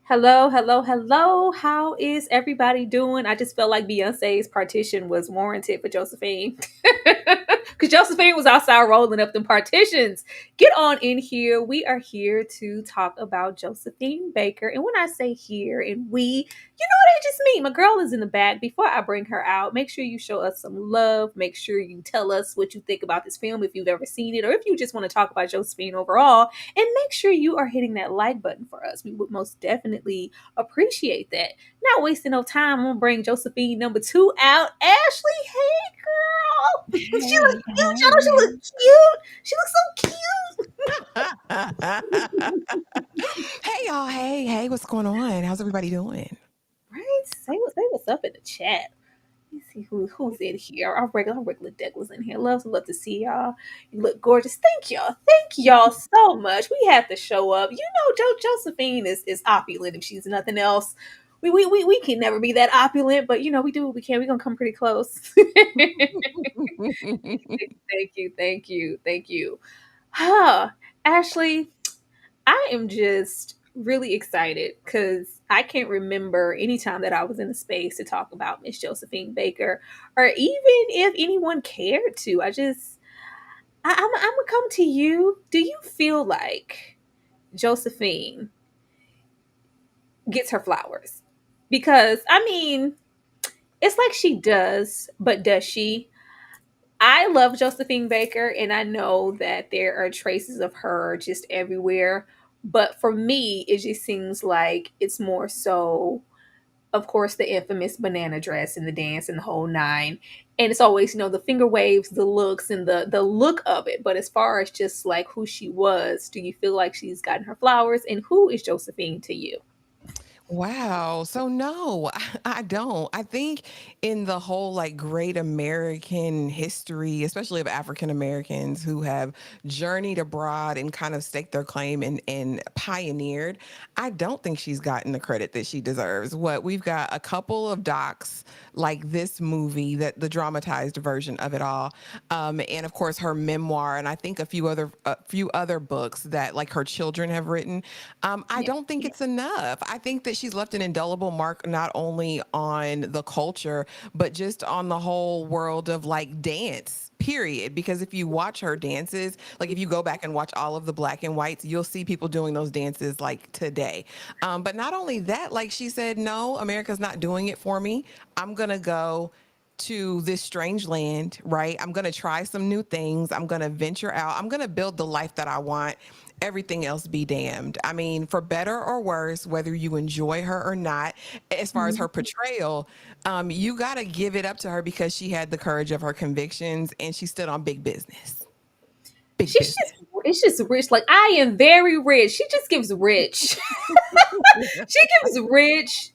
Hello, hello, hello. How is everybody doing? I just felt like Beyonce's partition was warranted for Josephine. Because Josephine was outside rolling up them partitions. Get on in here. We are here to talk about Josephine Baker. And when I say here and we, it ain't just me. My girl is in the back. Before I bring her out, make sure you show us some love. Make sure you tell us what you think about this film if you've ever seen it, or if you just want to talk about Josephine overall. And make sure you are hitting that like button for us. We would most definitely appreciate that. Not wasting no time. I'm gonna bring Josephine number two out. Ashley, hey girl. She looks Hey, cute, y'all. She hey. looks cute. She looks so Hey, y'all. Hey, what's going on? How's everybody doing? right. Say what's up in the chat. Let's see who's in here. Our regular deck was in here. Love to see y'all. You look gorgeous. Thank y'all so much. We have to show up. Josephine is opulent if she's nothing else. We can never be that opulent, but we do what we can. We're gonna come pretty close. Thank you. Ashley, I am just really excited because I can't remember any time that I was in a space to talk about Miss Josephine Baker, or even if anyone cared to. I'm gonna come to you. Do you feel like Josephine gets her flowers? Because I mean, it's like she does, but does she? I love Josephine Baker, and I know that there are traces of her just everywhere. But for me, it just seems like it's more so, of course, the infamous banana dress and the dance and the whole nine. And it's always, the finger waves, the looks, and the look of it. But as far as just like who she was, do you feel like she's gotten her flowers? And who is Josephine to you? Wow. So no, I don't. I think in the whole like great American history, especially of African Americans who have journeyed abroad and kind of staked their claim and pioneered, I don't think she's gotten the credit that she deserves. What we've got a couple of docs like this movie, that the dramatized version of it all, and of course her memoir, and I think a few other books that like her children have written. I Yeah. don't think it's enough. I think that she's left an indelible mark not only on the culture, but just on the whole world of like dance. Period. Because if you watch her dances, like if you go back and watch all of the black and whites, you'll see people doing those dances like today. But not only that, like she said, no, America's not doing it for me. I'm going to go to this strange land, right? I'm going to try some new things. I'm going to venture out. I'm going to build the life that I want. Everything else be damned. I mean, for better or worse, whether you enjoy her or not, as far as her Mhm. portrayal, you got to give it up to her because she had the courage of her convictions and she stood on big business. Big She's business. just it's just rich. Like, I am very rich. She just gives rich. She gives rich.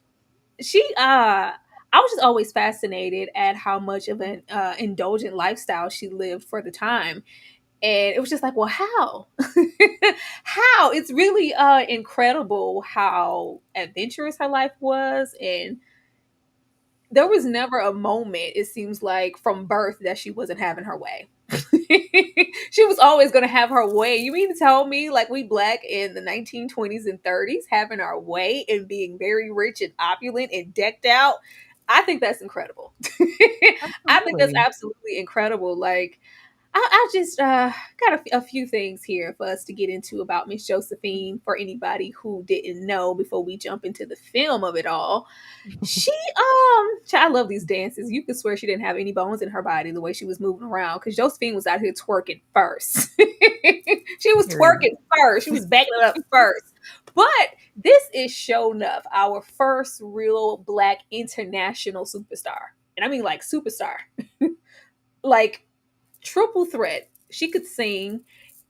I was just always fascinated at how much of an indulgent lifestyle she lived for the time. And it was just like, well, how? How? It's really incredible how adventurous her life was. And there was never a moment, it seems like, from birth that she wasn't having her way. She was always going to have her way. You mean to tell me, like, we black in the 1920s and 30s having our way and being very rich and opulent and decked out? I think that's incredible. I think that's Absolutely. absolutely incredible. Like, I just got a few things here for us to get into about Miss Josephine for anybody who didn't know before we jump into the film of it all. I love these dances. You could swear she didn't have any bones in her body the way she was moving around, because Josephine was out here twerking first. She was Period. twerking first. She was backing it up first. But this is show enough, our first real black international superstar. And I mean like superstar. Like triple threat. She could sing,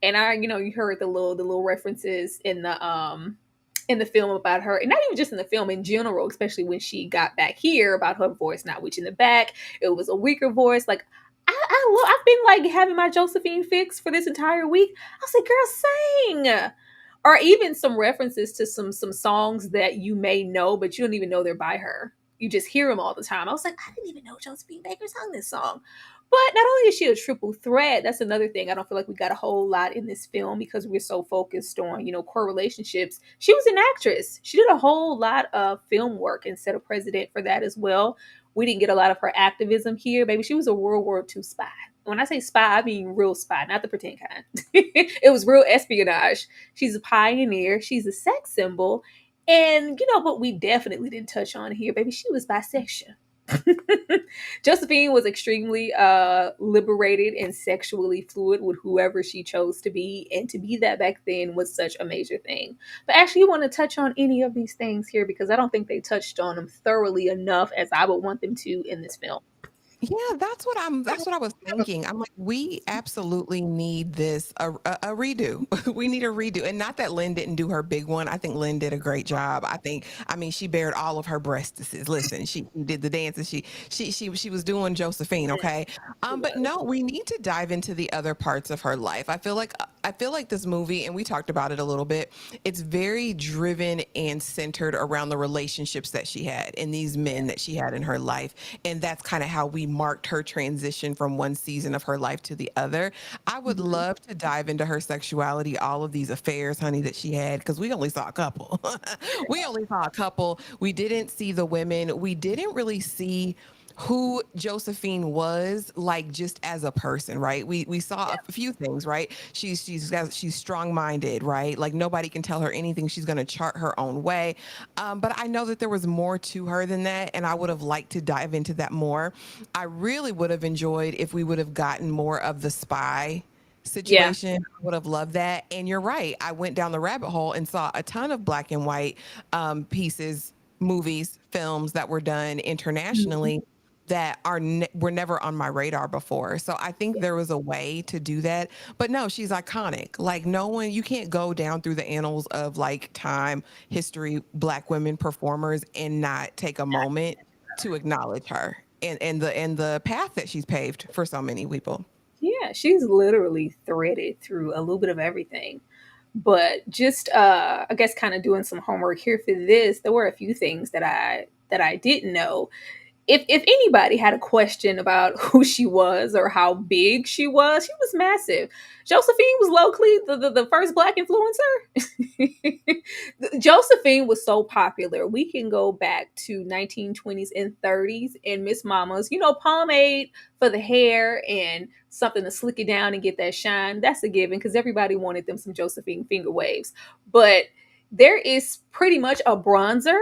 and you heard the little references in the film about her, and not even just in the film in general, especially when she got back here about her voice not reaching the back. It was a weaker voice. Like, I've been like having my Josephine fix for this entire week. I was like, girl, sing. Or even some references to some songs that you may know, but you don't even know they're by her. You just hear them all the time. I was like, I didn't even know Josephine Baker sung this song. But not only is she a triple threat, that's another thing. I don't feel like we got a whole lot in this film because we're so focused on, core relationships. She was an actress. She did a whole lot of film work and set a precedent for that as well. We didn't get a lot of her activism here, baby. She was a World War II spy. When I say spy, I mean real spy, not the pretend kind. It was real espionage. She's a pioneer. She's a sex symbol. And what we definitely didn't touch on here, baby, she was bisexual. Josephine was extremely liberated and sexually fluid with whoever she chose to be, and to be that back then was such a major thing. But actually, you want to touch on any of these things here because I don't think they touched on them thoroughly enough as I would want them to in this film. Yeah, that's what I was thinking. I'm like, we absolutely need this a redo. We need a redo. And not that Lynn didn't do her big one. I think Lynn did a great job. I mean, she bared all of her breastises. Listen, she did the dances. She was doing Josephine, okay? She But was. no, we need to dive into the other parts of her life. I feel like this movie, and we talked about it a little bit, it's very driven and centered around the relationships that she had and these Yeah. men that she had in her life. And that's kind of how we marked her transition from one season of her life to the other. I would Mhm. love to dive into her sexuality, all of these affairs, honey, that she had, because we only saw a couple. We only saw a couple. We didn't see the women. We didn't really see who Josephine was, like, just as a person, right? We saw a few things, right? She's strong minded, right? Like, nobody can tell her anything. She's going to chart her own way. But I know that there was more to her than that, and I would have liked to dive into that more. I really would have enjoyed if we would have gotten more of the spy Yeah. situation. I would have loved that. And you're right. I went down the rabbit hole and saw a ton of black and white pieces, movies, films that were done Mhm. internationally that were never on my radar before. So I think Yeah. there was a way to do that. But no, she's iconic. Like, no one, you can't go down through the annals of like time, history, black women performers and not take a moment to acknowledge her and the path that she's paved for so many people. Yeah, she's literally threaded through a little bit of everything. But just I guess kind of doing some homework here for this, there were a few things that I didn't know. If anybody had a question about who she was or how big she was massive. Josephine was locally the first black influencer. Josephine was so popular. We can go back to 1920s and 30s and Miss Mamas, pomade for the hair and something to slick it down and get that shine. That's a given because everybody wanted them some Josephine finger waves. But there is pretty much a bronzer.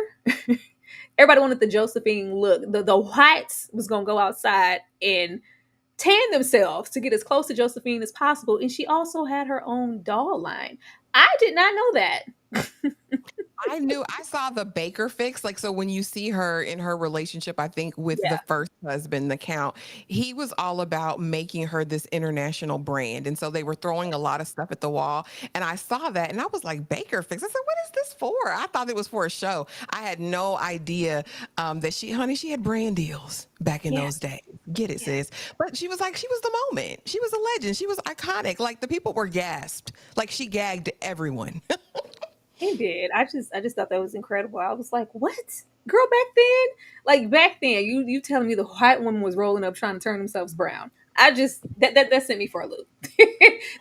Everybody wanted the Josephine look. The whites was gonna go outside and tan themselves to get as close to Josephine as possible. And she also had her own doll line. I did not know that. I saw the Baker fix. Like, so when you see her in her relationship, I think with Yeah, the first husband, the Count, he was all about making her this international brand. And so they were throwing a lot of stuff at the wall. And I saw that and I was like, Baker fix. I said, what is this for? I thought it was for a show. I had no idea that honey, she had brand deals back in yeah, those days. Get it, yeah. sis. But she was like, she was the moment. She was a legend. She was iconic. Like, the people were gasped. Like, she gagged everyone. He did. I just thought that was incredible. I was like, what? Girl, back then? Like back then, you telling me the white woman was rolling up trying to turn themselves brown. I just that sent me for a loop.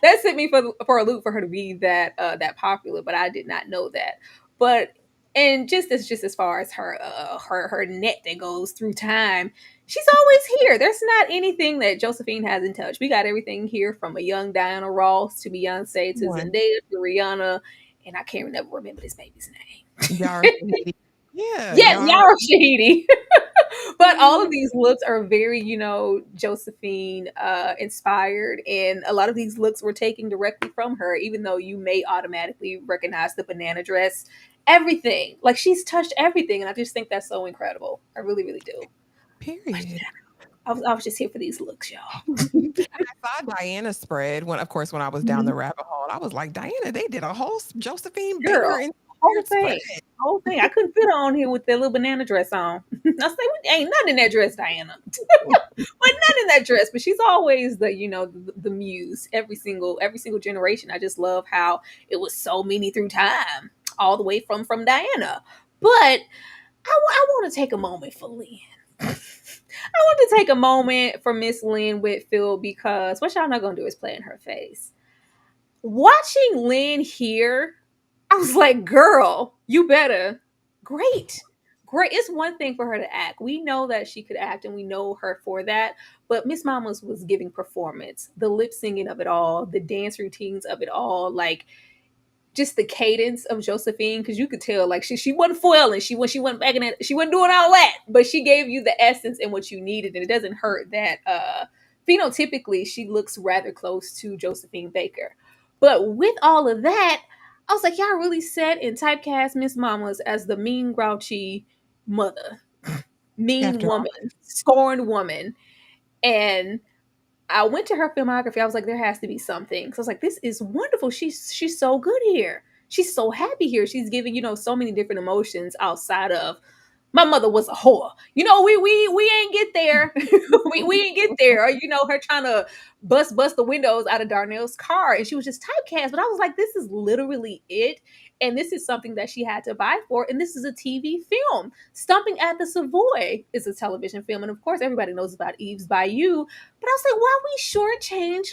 That sent me for a loop for her to be that popular, but I did not know that. But and just as far as her net that goes through time, she's always here. There's not anything that Josephine hasn't touched. We got everything here from a young Diana Ross to Beyonce to One. Zendaya to Rihanna, and I can't never remember this baby's Yara name. Shahidi. Yeah, Yes, Yara. Yara Shahidi. But all of Mhm. these looks are very, Josephine inspired, and a lot of these looks were taken directly from her. Even though you may automatically recognize the banana dress, everything like she's touched everything, and I just think that's so incredible. I really, really do. But Period. yeah, I was just here for these looks, y'all. And I saw Diana spread when, of course, when I was down the Mhm. rabbit hole. I was like, Diana, they did a whole Josephine Baker Girl, whole inspired spread. thing. Whole thing. I couldn't fit her on here with that little banana dress on. I say, ain't nothing in that dress, Diana. But not in that dress. But she's always the muse. Every single generation. I just love how it was so many through time, all the way from Diana. But I want to take a moment for Lynn. I want to take a moment for Miss Lynn Whitfield because what y'all not gonna do is play in her face. Watching Lynn here, I was like, girl, you better. Great. Great. It's one thing for her to act. We know that she could act and we know her for that. But Miss Mamas was giving performance, the lip singing of it all, the dance routines of it all. Like just the cadence of Josephine, because you could tell like she wasn't foiling, she wasn't backing it, she wasn't doing all that, but she gave you the essence and what you needed, and it doesn't hurt that phenotypically she looks rather close to Josephine Baker. But with all of that, I was like, y'all really set and typecast Miss Mamas as the mean, grouchy mother, mean After all, woman, scorned woman, and I went to her filmography. I was like, there has to be something. So I was like, this is wonderful. She's so good here. She's so happy here. She's giving, so many different emotions outside of my mother was a whore. We ain't get there. we ain't get there. Or, her trying to bust the windows out of Darnell's car. And she was just typecast. But I was like, this is literally it. And this is something that she had to buy for. And this is a TV film. Stumping at the Savoy is a television film. And of course, everybody knows about Eve's Bayou. But I was like, why we shortchange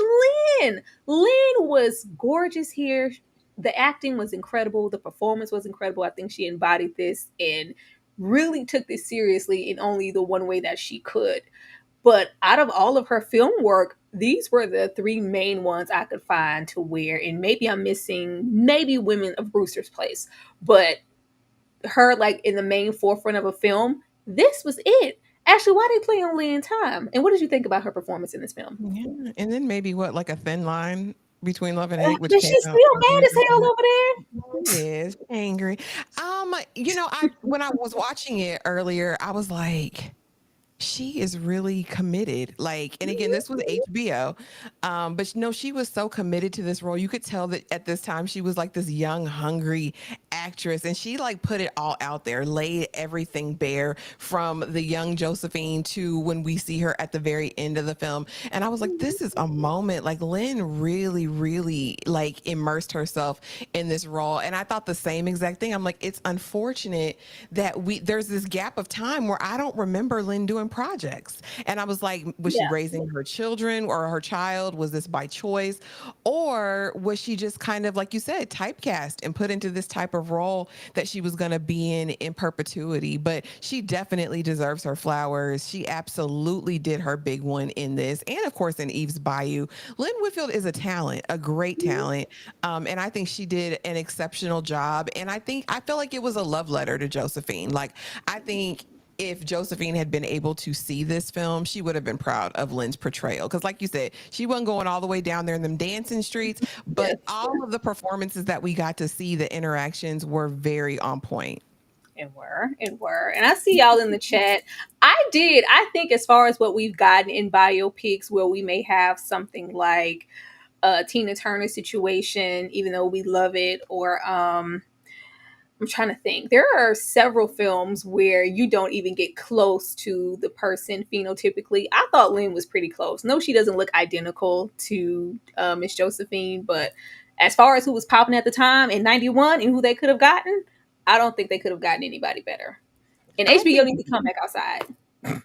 Lynn? Lynn was gorgeous here. The acting was incredible. The performance was incredible. I think she embodied this and really took this seriously in only the one way that she could. But out of all of her film work, these were the three main ones I could find to wear. And maybe I'm missing maybe Women of Brewster's Place. But her like in the main forefront of a film, this was it. Actually, why they play on Lynn Time? And what did you think about her performance in this film? yeah, and then maybe what, like A Thin Line Between Love and Hate, which But came she's out still some mad years as hell ago. over there. Yes, angry. I when I was watching it earlier, I was like, she is really committed. Like, and again, this was HBO, but no, she was so committed to this role. You could tell that at this time she was like this young, hungry actress, and she like put it all out there, laid everything bare from the young Josephine to when we see her at the very end of the film. And I was like, this is a moment. Like Lynn really, really like immersed herself in this role, and I thought the same exact thing. I'm like, it's unfortunate that there's this gap of time where I don't remember Lynn doing projects. And I was like, was she Yeah. raising her children or her child? Was this by choice? Or was she just kind of, like you said, typecast and put into this type of role that she was going to be in perpetuity? But she definitely deserves her flowers. She absolutely did her big one in this. And of course, in Eve's Bayou. Lynn Whitfield is a talent, a great talent. And I think she did an exceptional job. And I feel like it was a love letter to Josephine. Like, I think if Josephine had been able to see this film, she would have been proud of Lynn's portrayal. Because, like you said, she wasn't going all the way down there in them dancing streets, but Yes. all of the performances that we got to see, the interactions were very on point. And were. And I see y'all in the chat. I think as far as what we've gotten in biopics where we may have something like a Tina Turner situation, even though we love it, or I'm trying to think. There are several films where you don't even get close to the person phenotypically. I thought Lynn was pretty close. No, she doesn't look identical to Miss Josephine, but as far as who was popping at the time in '91 and who they could have gotten, I don't think they could have gotten anybody better. And I HBO think needs to come back outside.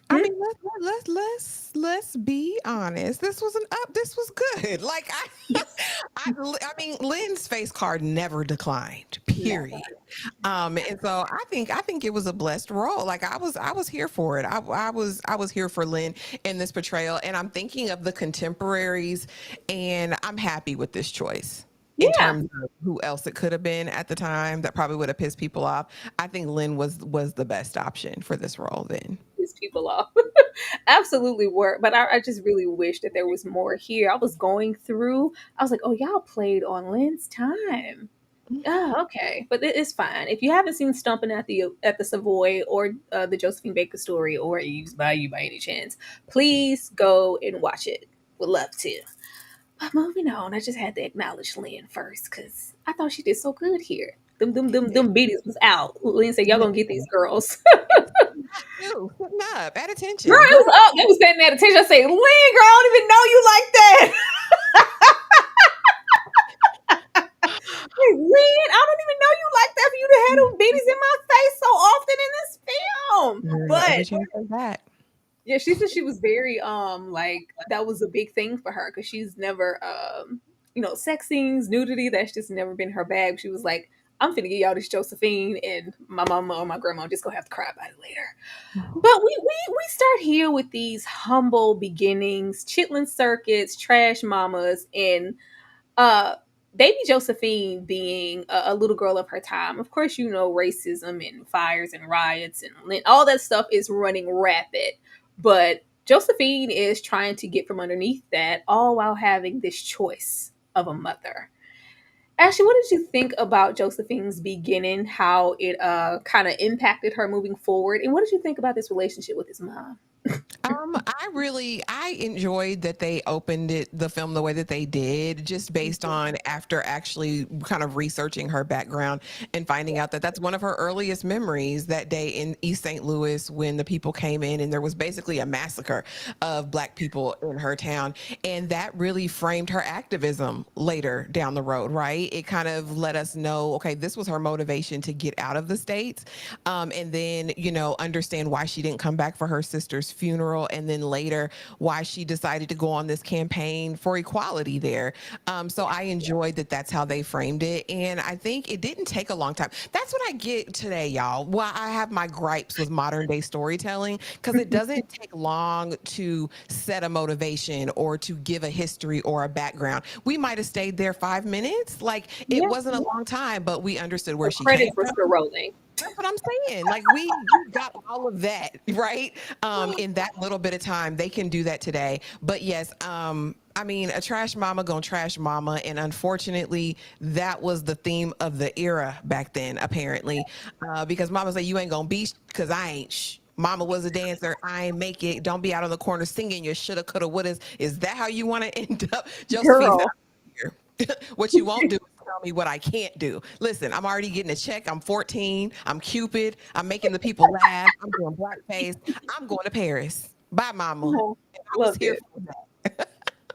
I mean, let's be honest. This was an up. This was good. Like I mean, Lynn's face card never declined. Never. Period. And so I think it was a blessed role. Like I was here for it. I was here for Lynn in this portrayal, and I'm thinking of the contemporaries, and I'm happy with this choice. In Yeah, terms of who else it could have been at the time that probably would have pissed people off, I think Lynn was the best option for this role then. piss people off. Absolutely were. But I just really wish that there was more here. I was going through, I was like, oh, y'all played on Lynn's time. Oh, okay, but it's fine. If you haven't seen Stumping at the Savoy or the Josephine Baker Story or Eve's Bayou by any chance, please go and watch it. Would love to. But moving on, I just had to acknowledge Lynn first because I thought she did so good here. Them biddies was out. Lynn said, "Y'all gonna get these girls." Ooh, sitting up at Girl, attention. it Girl, was up. They was standing at attention. I say, Lynn, girl, I don't even know you like that. Like, Lynn, I don't even know you like that for you to have them biddies in my face so often in this film. girl, every But chance I got. Yeah, she said she was very like that was a big thing for her because she's never sex scenes, nudity, that's just never been her bag. She was like, I'm finna get y'all this Josephine, and my mama or my grandma just gonna have to cry about it later. But we start here with these humble beginnings, chitlin circuits, trash mamas, and uh baby Josephine being a little girl of her time. Of course, racism and fires and riots and all that stuff is running rapid, but Josephine is trying to get from underneath that, all while having this choice of a mother. Ashley, what did you think about Josephine's beginning, how it kind of impacted her moving forward, and what did you think about this relationship with his mom? I enjoyed that they opened the film the way that they did, just based on after actually kind of researching her background and finding out that that's one of her earliest memories, that day in East St. Louis when the people came in and there was basically a massacre of Black people in her town. And that really framed her activism later down the road, right? It kind of let us know, okay, this was her motivation to get out of the States. And then, understand why she didn't come back for her sister's funeral. And then later, why she decided to go on this campaign for equality there. So I enjoyed that that's how they framed it. And I think it didn't take a long time. That's what I get today, y'all. Well, I have my gripes with modern day storytelling because it doesn't take long to set a motivation or to give a history or a background. We might have stayed there 5 minutes. Like, it Yeah, wasn't a long time, but we understood where the she came credits were still from. rolling. That's what I'm saying. Like, we got all of that, right? In that little bit of time. They can do that today. But yes, I mean, a trash mama gonna trash mama, and unfortunately, that was the theme of the era back then. Apparently, because mama said you ain't gonna be because I ain't. Mama was a dancer. I ain't make it. Don't be out on the corner singing your shoulda, coulda, wouldas. Is that how you want to end up? Josephine said, Girl. here. What you won't do is tell me what I can't do. Listen, I'm already getting a check. I'm 14. I'm Cupid. I'm making the people laugh. I'm doing blackface. I'm going to Paris. Bye, mama. Oh, And I was loved here it. for that.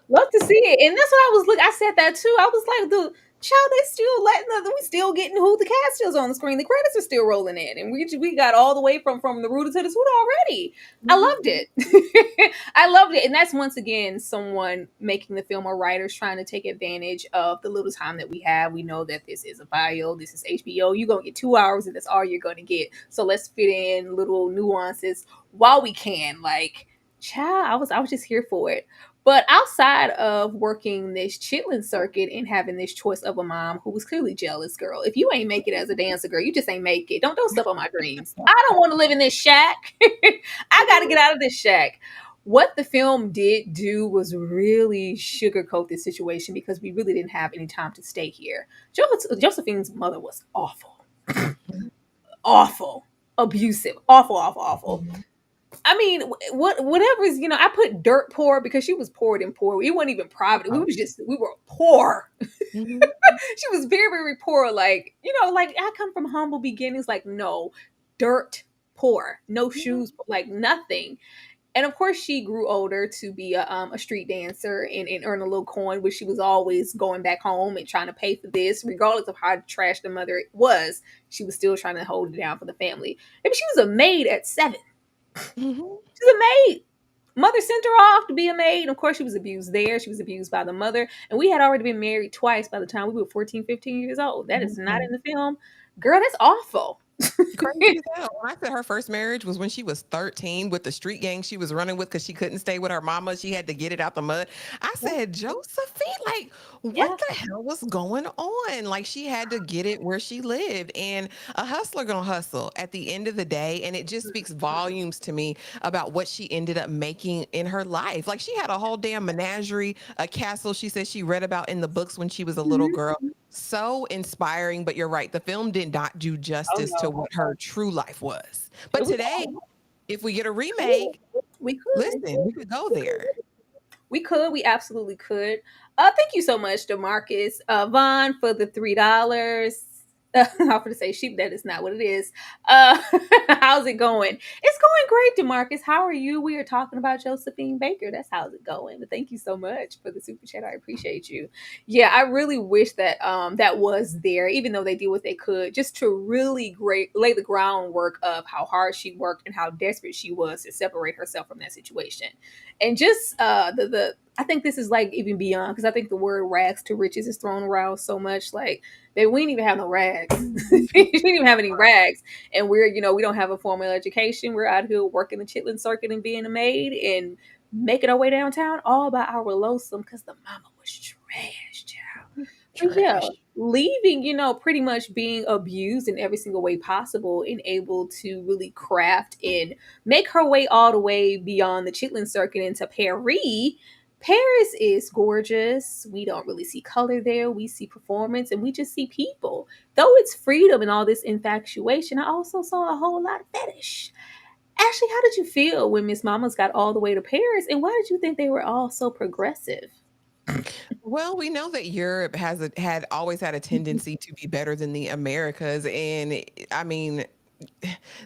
Love to see it. And that's what I was looking. I said that too. I was like, the child, they still letting we still getting who the cast is on the screen. The credits are still rolling in. And we got all the way from the rooter to the suit already. I Mhm. loved it. I loved it. And that's once again someone making the film, or writers trying to take advantage of the little time that we have. We know that this is a bio, this is HBO. You're gonna get 2 hours and that's all you're gonna get. So let's fit in little nuances while we can. Like, child, I was just here for it. But outside of working this chitlin circuit and having this choice of a mom who was clearly jealous, girl, if you ain't make it as a dancer, girl, you just ain't make it. Don't step on my dreams. I don't want to live in this shack. I got to get out of this shack. What the film did do was really sugarcoat this situation because we really didn't have any time to stay here. Josephine's mother was awful, awful, abusive, awful, awful, awful. I mean, whatever is, I put dirt poor because she was poor and poor. We weren't even private. We were poor. Mhm. She was very, very poor. Like, like I come from humble beginnings. Like, no, dirt poor, no Mhm. shoes, like nothing. And of course, she grew older to be a street dancer and earn a little coin, which she was always going back home and trying to pay for this, regardless of how trash the mother was. She was still trying to hold it down for the family. Maybe she was a maid at 7. Mhm. She's a maid. Mother sent her off to be a maid. Of course, she was abused there. She was abused by the mother. And we had already been married twice by the time we were 14, 15 years old. That is not in the film. Girl, that's awful. Crazy as hell. When I said her first marriage was when she was 13 with the street gang she was running with because she couldn't stay with her mama. She had to get it out the mud. I Yeah. said, Josephine, like, Yeah. what the hell was going on? Like, she had to get it where she lived. And a hustler gonna hustle at the end of the day. And it just speaks volumes to me about what she ended up making in her life. Like, she had a whole damn menagerie, a castle she said she read about in the books when she was a little Mhm. girl. So inspiring, but you're right. The film did not do Oh, justice to no. what her true life was. It But was today, awful. if we get a remake, We could. listen, we could go there. We could. We absolutely could. Thank you so much, Demarcus. Vaughn, for the $3. I'm gonna say sheep. That is not what it is. How's it going? It's going great, Demarcus. How are you? We are talking about Josephine Baker. That's how's it going. But thank you so much for the super chat. I appreciate you. Yeah, I really wish that that was there, even though they did what they could, just to really great lay the groundwork of how hard she worked and how desperate she was to separate herself from that situation, and just the I think this is like even beyond because I think the word rags to riches is thrown around so much. Like, babe, we didn't even have no rags. We didn't even have any rags. And we're, we don't have a formal education. We're out here working the chitlin circuit and being a maid and making our way downtown all by our lonesome because the mama was trash, child. But yeah, Trash. leaving, pretty much being abused in every single way possible and able to really craft and make her way all the way beyond the chitlin circuit into Paris. Paris is gorgeous. We don't really see color there. We see performance and we just see people. Though it's freedom and all this infatuation, I also saw a whole lot of fetish. Ashley, how did you feel when Miss Mamas got all the way to Paris? And why did you think they were all so progressive? Well, we know that Europe had always had a tendency to be better than the Americas, and I mean,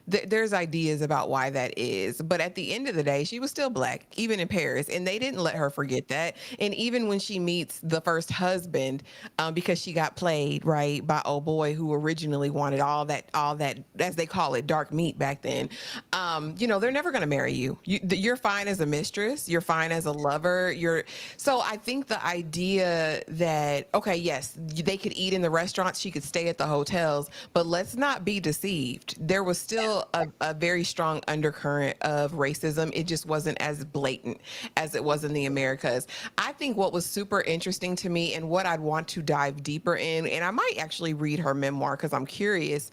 there's ideas about why that is, but at the end of the day, she was still black, even in Paris, and they didn't let her forget that. And even when she meets the first husband, because she got played right by old boy who originally wanted all that, as they call it, dark meat back then. They're never going to marry you. You're fine as a mistress. You're fine as a lover. So I think the idea that, okay, yes, they could eat in the restaurants, she could stay at the hotels, but let's not be deceived. There was still a very strong undercurrent of racism. It just wasn't as blatant as it was in the Americas. I think what was super interesting to me and what I'd want to dive deeper in, and I might actually read her memoir because I'm curious.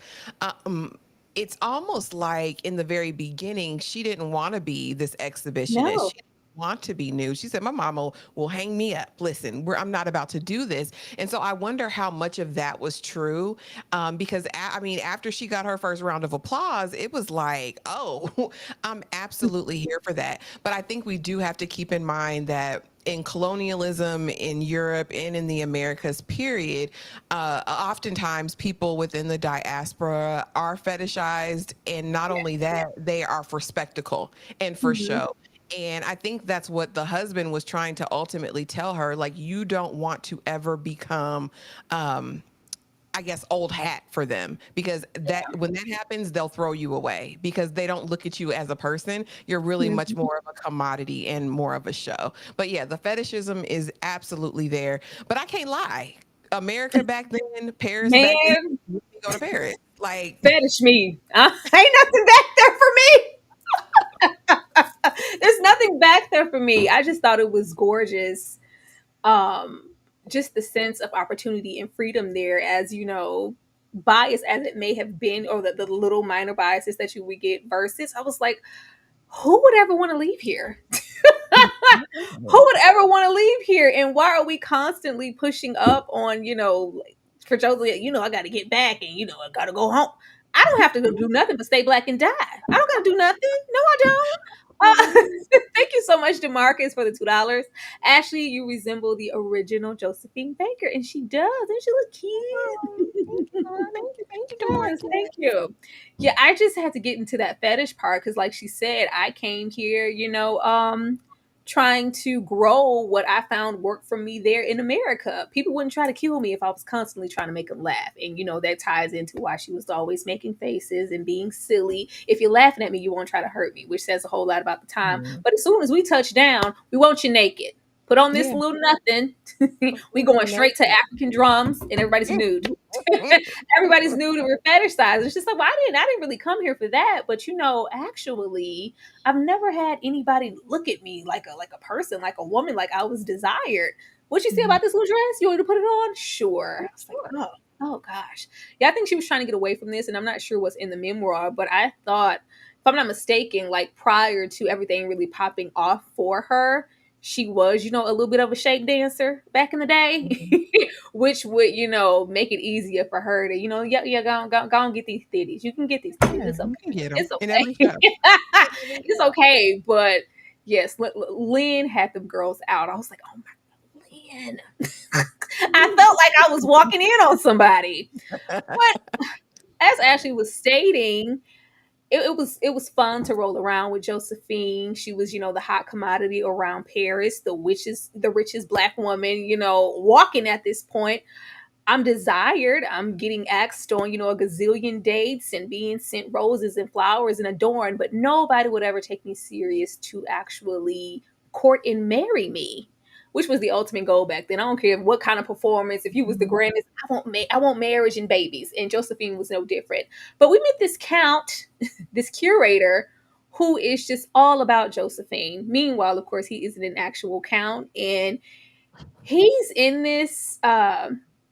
It's almost like in the very beginning, she didn't want to be this exhibitionist. No. She didn't want to be new. She said, "My mama will hang me up. Listen, I'm not about to do this." And so I wonder how much of that was true, because I mean, after she got her first round of applause, it was like, "Oh, I'm absolutely here for that." But I think we do have to keep in mind that in colonialism in Europe and in the Americas, period, oftentimes people within the diaspora are fetishized. And not only that, they are for spectacle and for Mhm. show. And I think that's what the husband was trying to ultimately tell her. Like, you don't want to ever become, I guess, old hat for them, because that when that happens, they'll throw you away because they don't look at you as a person. You're really much Mhm. more of a commodity and more of a show. But yeah, the fetishism is absolutely there. But I can't lie. America back then, Paris back then, Man, you can go to Paris. Like, fetish me. Ain't nothing back there for me. There's nothing back there for me. I just thought it was gorgeous. Um, just the sense of opportunity and freedom there, as bias as it may have been, or the little minor biases that you would get versus. I was like, who would ever want to leave here? Who would ever want to leave here? And why are we constantly pushing up on, like, for Josie, I got to get back and, I got to go home. I don't have to go do nothing but stay black and die. I don't got to do nothing. No, I don't. Thank you so much, Demarcus, for the $2. Ashley, you resemble the original Josephine Baker, and she does, and she look oh, thank you, cute. girl. Thank you, Yes, thank Demarcus. you. Yeah, I just had to get into that fetish part because, like she said, I came here, trying to grow what I found worked for me there in America. People wouldn't try to kill me if I was constantly trying to make them laugh. And, that ties into why she was always making faces and being silly. If you're laughing at me, you won't try to hurt me, which says a whole lot about the time. Mm. But as soon as we touch down, we want you naked. Put on this Yeah. little nothing. We Little going straight to nothing. African drums and everybody's nude. Everybody's nude and we're fetishized. It's just like, well, I didn't really come here for that. But actually, I've never had anybody look at me like a person, like a woman, like I was desired. What you say Mhm. about this little dress? You want me to put it on? Sure. Yeah, I was like, sure. oh gosh. Yeah, I think she was trying to get away from this, and I'm not sure what's in the memoir, but I thought, if I'm not mistaken, like prior to everything really popping off for her, she was, a little bit of a shape dancer back in the day, Mhm. which would, make it easier for her to, yeah, go and get these titties. You can get these titties. Yeah, It's you okay. can get them It's in every okay. show. In every It's show. okay. But yes, Lynn had them girls out. I was like, oh my God, man. I felt like I was walking in on somebody. But as Ashley was stating, it was fun to roll around with Josephine. She was, the hot commodity around Paris, the richest black woman, walking at this point. I'm desired. I'm getting asked on, a gazillion dates and being sent roses and flowers and adorned, but nobody would ever take me serious to actually court and marry me, which was the ultimate goal back then. I don't care what kind of performance. If you was the grandest, I want marriage and babies. And Josephine was no different. But we met this count, this curator, who is just all about Josephine. Meanwhile, of course, he isn't an actual count, and he's in this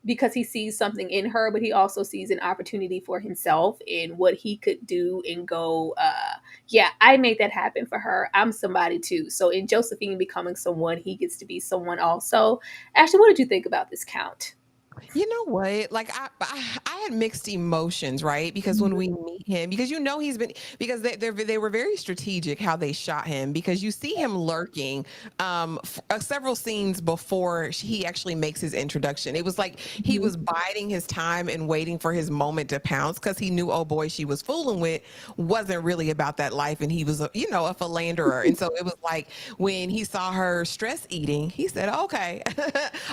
because he sees something in her, but he also sees an opportunity for himself in what he could do and go, yeah, I made that happen for her. I'm somebody too. So in Josephine becoming someone, he gets to be someone also. Ashley, what did you think about this count? You know what? Like I had mixed emotions, right? Because when we Mhm. meet him, because he's been because they were very strategic how they shot him because you see him lurking several scenes before he actually makes his introduction. It was like he Mhm. was biding his time and waiting for his moment to pounce because he knew, oh boy, she was fooling with wasn't really about that life, and he was a philanderer. And so it was like when he saw her stress eating, he said, okay,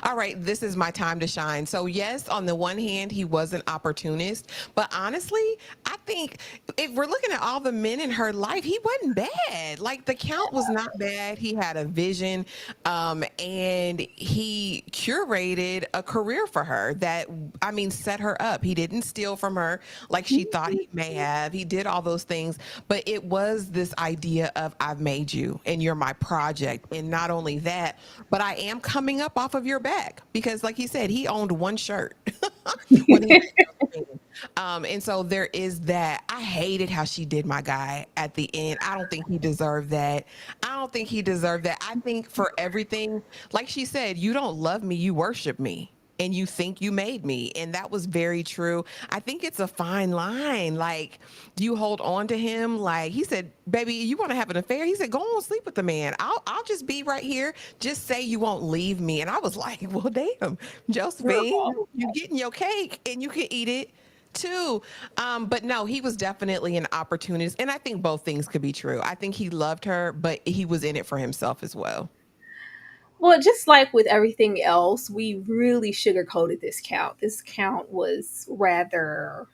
all right, this is my time to shine. So yes, on the one hand, he was an opportunist, but honestly, I think if we're looking at all the men in her life, he wasn't bad. Like the count was not bad. He had a vision, and he curated a career for her that, I mean, set her up. He didn't steal from her like she thought he may have. He did all those things, but it was this idea of I've made you and you're my project. And not only that, but I am coming up off of your back because, like he said, he owned one shirt when he met Josephine. And so there is that. I hated how she did my guy at the end. I don't think he deserved that. I don't think he deserved that. I think for everything, like she said, you don't love me, you worship me. And you think you made me. And that was very true. I think it's a fine line. Like, do you hold on to him? Like he said, baby, you want to have an affair? He said, go on, sleep with the man. I'll just be right here. Just say you won't leave me. And I was like, well, damn, Josephine, you getting your cake and you can eat it too. But no, he was definitely an opportunist. And I think both things could be true. I think he loved her, but he was in it for himself as well. Well, just like with everything else, we really sugarcoated this count. This count was rather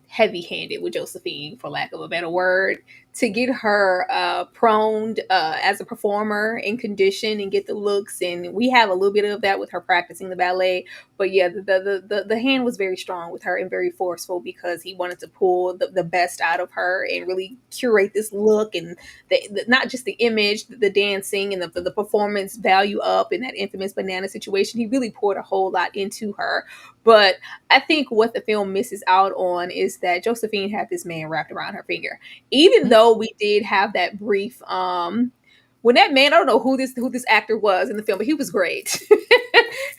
heavy handed with Josephine, for lack of a better word, to get her proned as a performer in condition and get the looks. And we have a little bit of that with her practicing the ballet. But yeah, the hand was very strong with her and very forceful because he wanted to pull the best out of her and really curate this look and not just the image, the dancing and the performance value up in that infamous banana situation. He really poured a whole lot into her. But I think what the film misses out on is that Josephine had this man wrapped around her finger. Even though we did have that brief when that man, I don't know who this actor was in the film, but he was great. He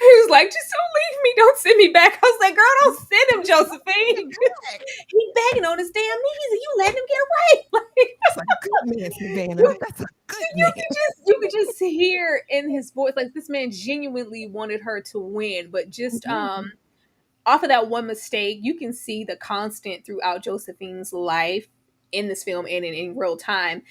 was like, just don't leave me, don't send me back. I was like, girl, don't send him, Josephine. He begging on his damn knees and you letting him get away. Like, That's a good man, Savannah. That's a good you man. could you could just hear in his voice, like this man genuinely wanted her to win, but just off of that one mistake, you can see the constant throughout Josephine's life in this film and in real time.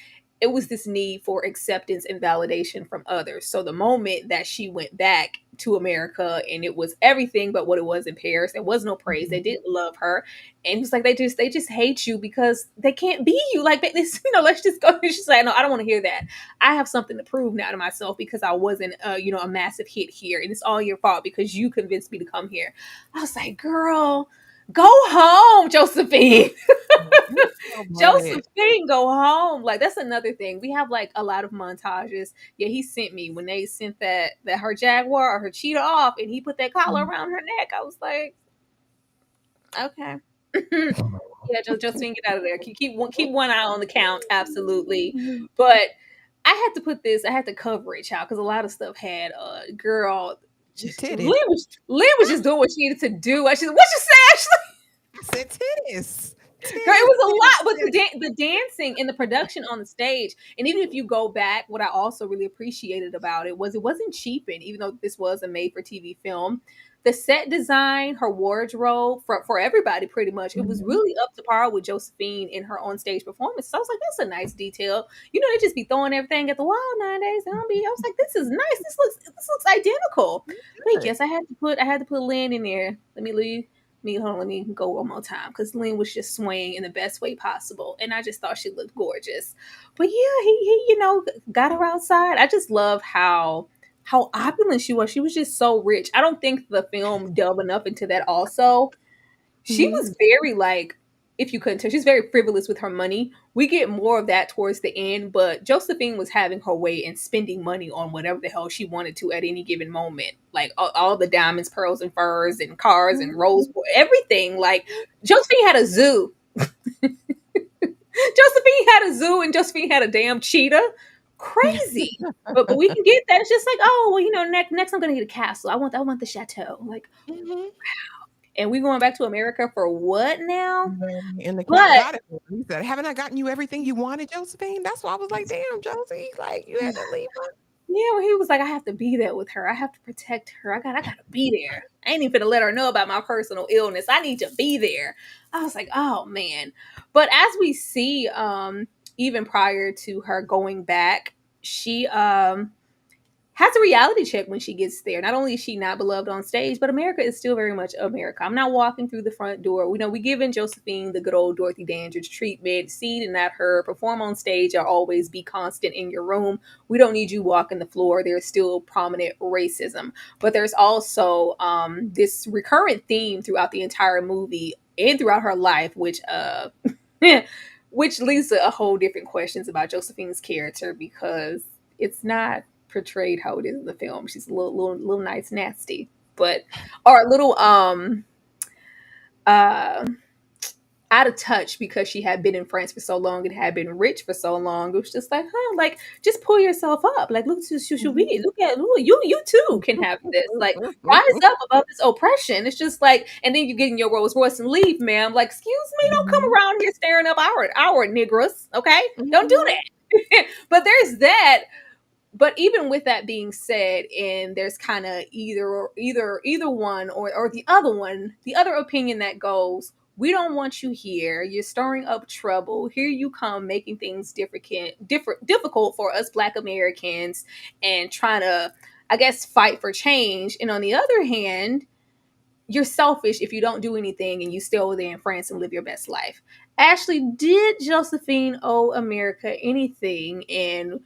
It was this need for acceptance and validation from others. So the moment that she went back to America and it was everything but what it was in Paris, there was no praise. They didn't love her, and it's like they just hate you because they can't be you. Like this, let's just go. She's like, no, I don't want to hear that. I have something to prove now to myself because I wasn't, a massive hit here, and it's all your fault because you convinced me to come here. I was like, girl, go home, Josephine. So blooded. Josephine, go home. Like that's another thing. We have like a lot of montages. Yeah, he sent me when they sent that her Jaguar or her cheetah off, and he put that collar around her neck. I was like, okay. Yeah, Josephine, get out of there. Keep one eye on the count, absolutely. But I had to cover it, child, because a lot of stuff had girl. The Just Lynn titties. was, Lynn was just doing what she needed to do. What you say, Ashley? I said titties. Girl, it Titties, was a titties, lot, but titties. the dancing and the production on the stage, and even if you go back, what I also really appreciated about it was it wasn't cheapened, even though this was a made for TV film. The set design, her wardrobe for everybody, pretty much, it was Mhm. really up to par with Josephine in her on stage performance. So I was like, that's a nice detail. You know, they just be throwing everything at the wall nowadays. And I was like, this is nice. This looks identical. Wait, Good. yes, I had to put Lynn in there. Let me leave me hold on, let me go one more time because Lynn was just swaying in the best way possible, and I just thought she looked gorgeous. But yeah, he got her outside. I just love how opulent she was. She was just so rich. I don't think the film delved enough into that. Also, she Mhm. was very like, if you couldn't tell, she's very frivolous with her money. We get more of that towards the end, but Josephine was having her way and spending money on whatever the hell she wanted to at any given moment. Like all the diamonds, pearls, and furs, and cars, and Mhm. rose, everything. Like Josephine had a zoo. Josephine had a zoo, and Josephine had a damn cheetah. Crazy. But we can get that. It's just like, oh well, next I'm gonna get a castle. I want the chateau. Like, Mhm. and we going back to America for what now? And the clock But got it. He said, "Haven't I gotten you everything you wanted, Josephine?" That's why I was like, "Damn, Josie, like you had to leave her." yeah, well, he was like, I have to be there with her. I have to protect her. I gotta be there. I ain't even gonna let her know about my personal illness. I need to be there. I was like, oh man. But as we see, even prior to her going back, she has a reality check when she gets there. Not only is she not beloved on stage, but America is still very much America. I'm not walking through the front door. We know we giving Josephine the good old Dorothy Dandridge treatment. Seeing and not her perform on stage or always be constant in your room. We don't need you walking the floor. There's still prominent racism, but there's also this recurrent theme throughout the entire movie and throughout her life, which which leads to a whole different questions about Josephine's character because it's not portrayed how it is in the film. She's a little nice nasty, but or a little uh out of touch because she had been in France for so long and had been rich for so long. It was just like, huh, like just pull yourself up. Like look to Mhm. be. Look, you too can have this. Like rise up above this oppression. It's just like, and then you get in your Rolls Royce and leave, ma'am. Like, excuse me, don't come Mhm. around here staring up our niggas, okay? Don't do Mhm. that. But there's that, but even with that being said, and there's kind of either one or the other one, the other opinion that goes, we don't want you here. You're stirring up trouble. Here you come making things difficult for us Black Americans and trying to, I guess, fight for change. And on the other hand, you're selfish if you don't do anything and you stay over there in France and live your best life. Ashley, did Josephine owe America anything? And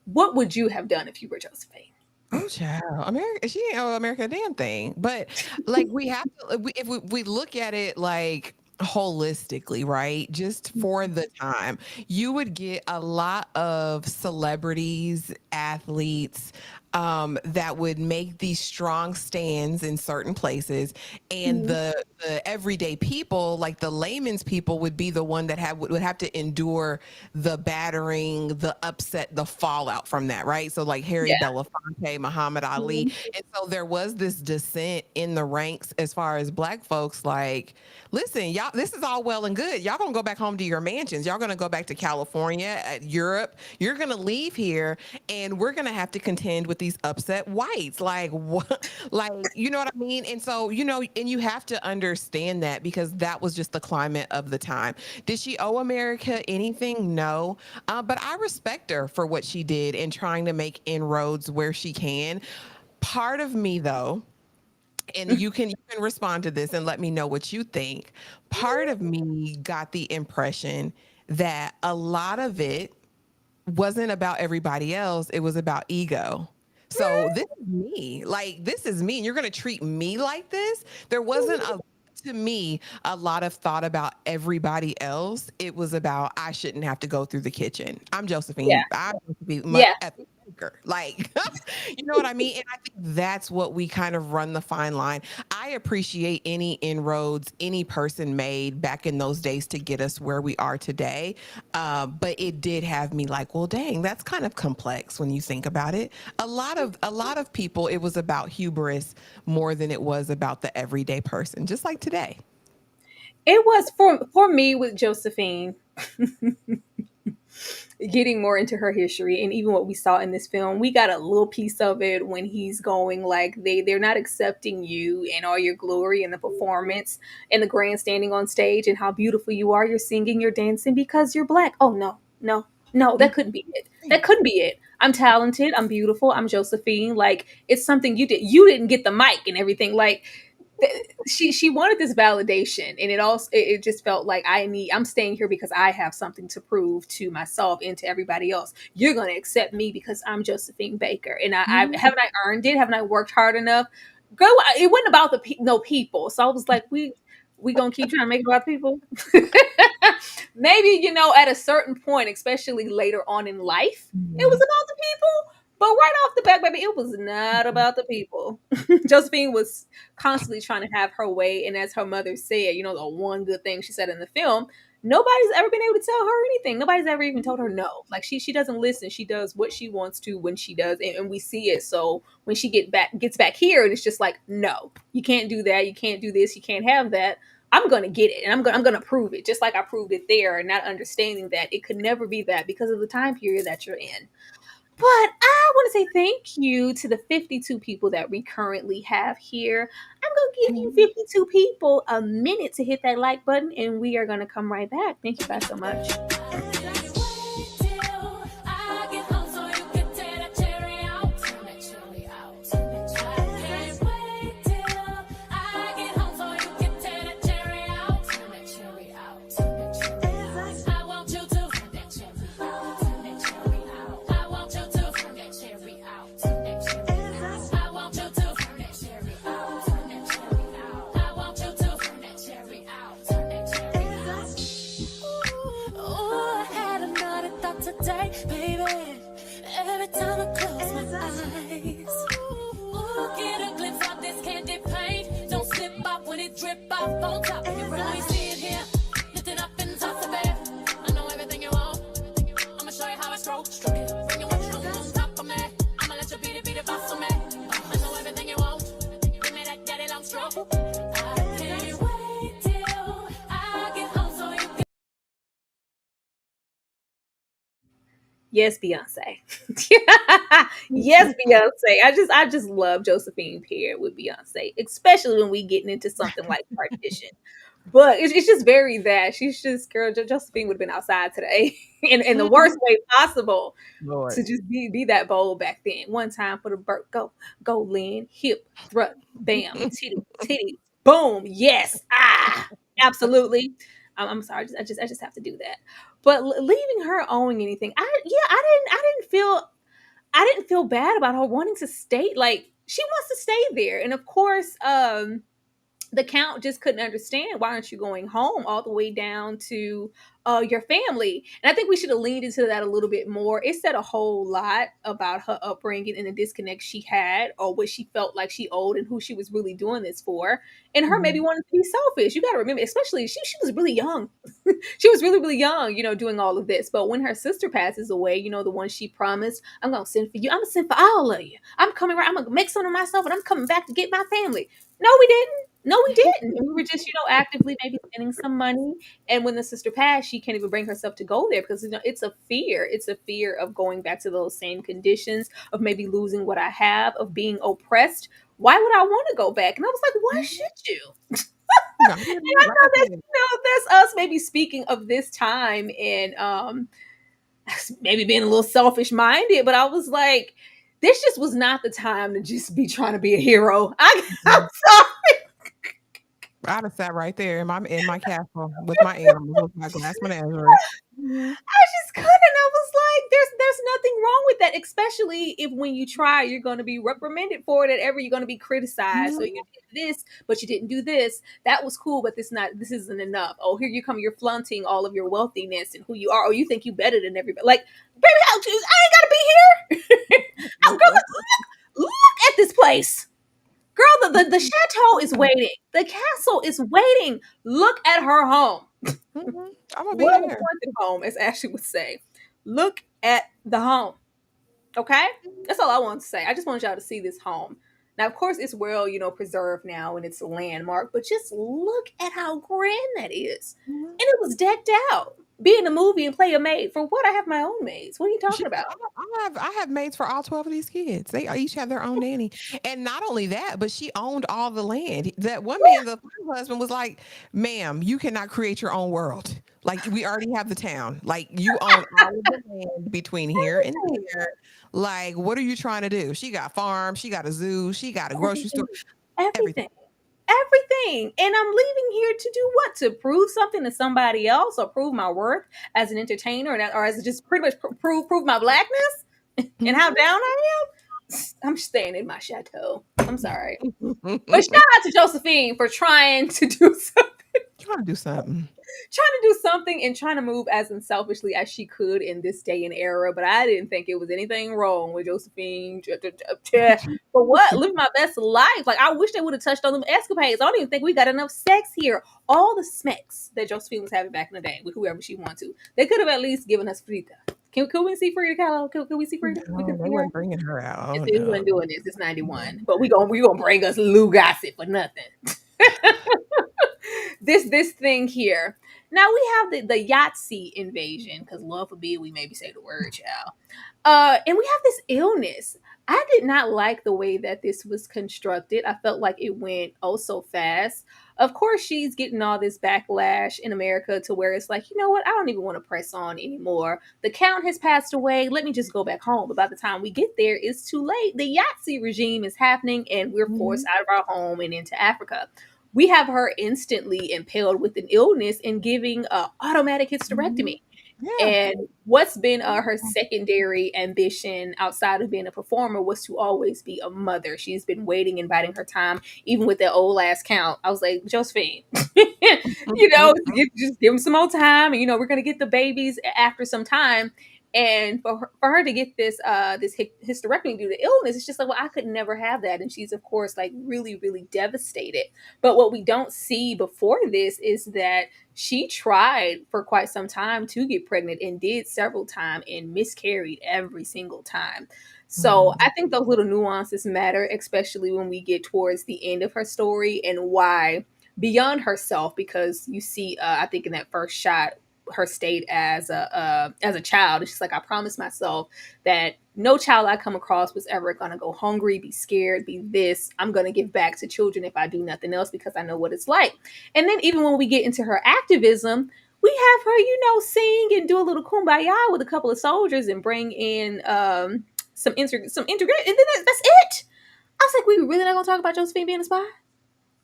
what would you have done if you were Josephine? Oh, child, America, she ain't owe America a damn thing. But like, we have to, if we look at it like holistically, right? Just for the time, you would get a lot of celebrities, athletes, that would make these strong stands in certain places, and Mhm. the everyday people, like the layman's people, would be the one that would have to endure the battering, the upset, the fallout from that, right? So like Harry Yeah. Belafonte, Muhammad Ali, Mhm. and so there was this descent in the ranks as far as Black folks. Like, listen, y'all, this is all well and good. Y'all gonna go back home to your mansions. Y'all gonna go back to California, Europe. You're gonna leave here, and we're gonna have to contend with these upset whites. Like what? Like, you know what I mean? And so, and you have to understand that because that was just the climate of the time. Did she owe America anything? No. But I respect her for what she did in trying to make inroads where she can. Part of me, though, and you can respond to this and let me know what you think. Part of me got the impression that a lot of it wasn't about everybody else, it was about ego. So this is me. Like, this is me. And you're gonna treat me like this. There wasn't a to me a lot of thought about everybody else. It was about I shouldn't have to go through the kitchen. I'm Yeah. Josephine. I'm Josephine Yeah. Baker. Like, you know what I mean? And I think that's what we kind of run the fine line. I appreciate any inroads any person made back in those days to get us where we are today. But it did have me like, well, dang, that's kind of complex when you think about it. A lot of people, it was about hubris more than it was about the everyday person, just like today. It was for me with Josephine getting more into her history and even what we saw in this film. We got a little piece of it when he's going like they're not accepting you and all your glory and the performance and the grandstanding on stage and how beautiful you are. You're singing, you're dancing because you're black. Oh no, no, no, that couldn't be it. That couldn't be it. I'm talented, I'm beautiful, I'm Josephine. Like it's something you did. You didn't get the mic and everything. Like she wanted this validation, and it just felt like I'm staying here because I have something to prove to myself and to everybody else. You're going to accept me because I'm Josephine Baker, and I Mhm. haven't I earned it. Haven't I worked hard enough? Girl, it wasn't about no people. So I was like, we gonna keep trying to make it about people. Maybe at a certain point, especially later on in life, it was Mhm. about the people. But right off the bat, baby, it was not about the people. Josephine was constantly trying to have her way. And as her mother said, the one good thing she said in the film, nobody's ever been able to tell her anything. Nobody's ever even told her no. Like she doesn't listen. She does what she wants to when she does, and we see it. So when she gets back here, and it's just like, no, you can't do that. You can't do this. You can't have that. I'm gonna get it, and I'm gonna prove it, just like I proved it there, and not understanding that it could never be that because of the time period that you're in. But I want to say thank you to the 52 people that we currently have here. I'm going to give you Mhm. 52 people a minute to hit that like button, and we are going to come right back. Thank you guys so much. Today, baby, every time I close my eyes, ooh, get a glimpse of this candy paint. Don't slip off when it drip off on top of your really see it here, lift it up and toss it back. I know everything you want. I'ma show you how I stroke it. Bring you what you on top of me. I'ma let you beat it, boss on me. I know everything you want. Give me that daddy long stroke. I can't wait till I get home so you can. Yes, Beyonce. Yes, Beyonce. I just love Josephine paired with Beyonce, especially when we getting into something like partition. But it's just very that she's just girl. Josephine would have been outside today in the worst Mhm. way possible Lord. to just be that bold back then. One time for the Burt, go, Lynn, hip, thrust, bam, titty, boom, yes, absolutely. I'm sorry, I just have to do that. But leaving her owing anything, I didn't feel bad about her wanting to stay. Like she wants to stay there, and of course, the count just couldn't understand why aren't you going home all the way down to your family. And I think we should have leaned into that a little bit more. It said a whole lot about her upbringing and the disconnect she had, or what she felt like she owed and who she was really doing this for, and her maybe Mhm. wanting to be selfish. You got to remember, especially she was really young. She was really really young, doing all of this. But when her sister passes away, the one she promised, I'm gonna send for you, I'm gonna send for all of you, I'm coming right, I'm gonna make some of myself, and I'm coming back to get my family. No, we didn't. No, we didn't. And we were just, actively maybe spending some money. And when the sister passed, she can't even bring herself to go there because it's a fear. It's a fear of going back to those same conditions, of maybe losing what I have, of being oppressed. Why would I want to go back? And I was like, why Mhm. should you? No, I And I like I know that's said. that's us maybe speaking of this time and maybe being a little selfish minded, but I was like, this just was not the time to just be trying to be a hero. I'm Mhm. sorry. I'd have sat right there in my castle with my animals, with my glass menagerie. Mhm. I just couldn't. I was like, there's nothing wrong with that, especially if when you try, you're going to be reprimanded for it, and ever you're going to be criticized. So you Mhm. did this, but you didn't do this. That was cool, but this isn't enough. Oh, here you come. You're flaunting all of your wealthiness and who you are. Oh, you think you better than everybody. Like, baby, I ain't got to be here. Oh, girl, look at this place. Girl, the chateau is waiting. The castle is waiting. Look at her home. Mhm. Imma be What a there. haunted home, as Ashley would say. Look at the home. Okay? That's all I want to say. I just want y'all to see this home. Now, of course, it's well, preserved now and it's a landmark, but just look at how grand that is. Mhm. And it was decked out. Be in a movie and play a maid. For what? I have my own maids. What are you She, talking about? I have maids for all 12 of these kids. They each have their own nanny. And not only that, but she owned all the land. That one man, the first husband, was like, ma'am, you cannot create your own world. Like, we already have the town. Like, you own all of the land between here and Everything. there. Like, what are you trying to do? She got farms, she got a zoo, she got a grocery store, Everything. everything. Everything. Everything. And I'm leaving here to do what? To prove something to somebody else or prove my worth as an entertainer or as just pretty much prove my blackness and how down I am? I'm staying in my chateau. I'm sorry. But shout Mhm. out to Josephine for trying to do something. Trying to do something. Trying to do something and trying to move as unselfishly as she could in this day and era. But I didn't think it was anything wrong with Josephine. For what? Live my best life. Like, I wish they would have touched on them escapades. I don't even think we got enough sex here. All the smecks that Josephine was having back in the day with whoever she wanted to. They could have at least given us Frida. Could we see Frida Kahlo? Could we see Frida? We No, could they see her. weren't bringing her out. Oh We weren't no. doing this. It's 91. But we gonna bring us Lou Gossett for nothing. This thing here. Now we have the Yahtzee invasion, because love forbid we maybe say the word, child. And we have this illness. I did not like the way that this was constructed. I felt like it went oh so fast. Of course, she's getting all this backlash in America to where it's like, you know what? I don't even want to press on anymore. The count has passed away. Let me just go back home. But by the time we get there, it's too late. The Yahtzee regime is happening, and we're forced Mhm. out of our home and into Africa. We have her instantly impaled with an illness and giving a automatic Mhm. hysterectomy. Yeah. And what's been her secondary ambition outside of being a performer was to always be a mother. She's been waiting and biding her time, even with that old last count. I was like, Josephine, just give them some more time. And, we're going to get the babies after some time. And for her to get this hysterectomy due to illness, it's just like, well, I could never have that. And she's, of course, like really, really devastated. But what we don't see before this is that she tried for quite some time to get pregnant and did several times and miscarried every single time. So I Mhm. think those little nuances matter, especially when we get towards the end of her story and why beyond herself, because you see, I think in that first shot, her state as a child. It's just like, I promised myself that no child I come across was ever gonna go hungry, be scared, be this. I'm gonna give back to children if I do nothing else because I know what it's like. And then even when we get into her activism, we have her, sing and do a little kumbaya with a couple of soldiers and bring in some integrate, and then that's it. I was like, we really not gonna talk about Josephine being a spy?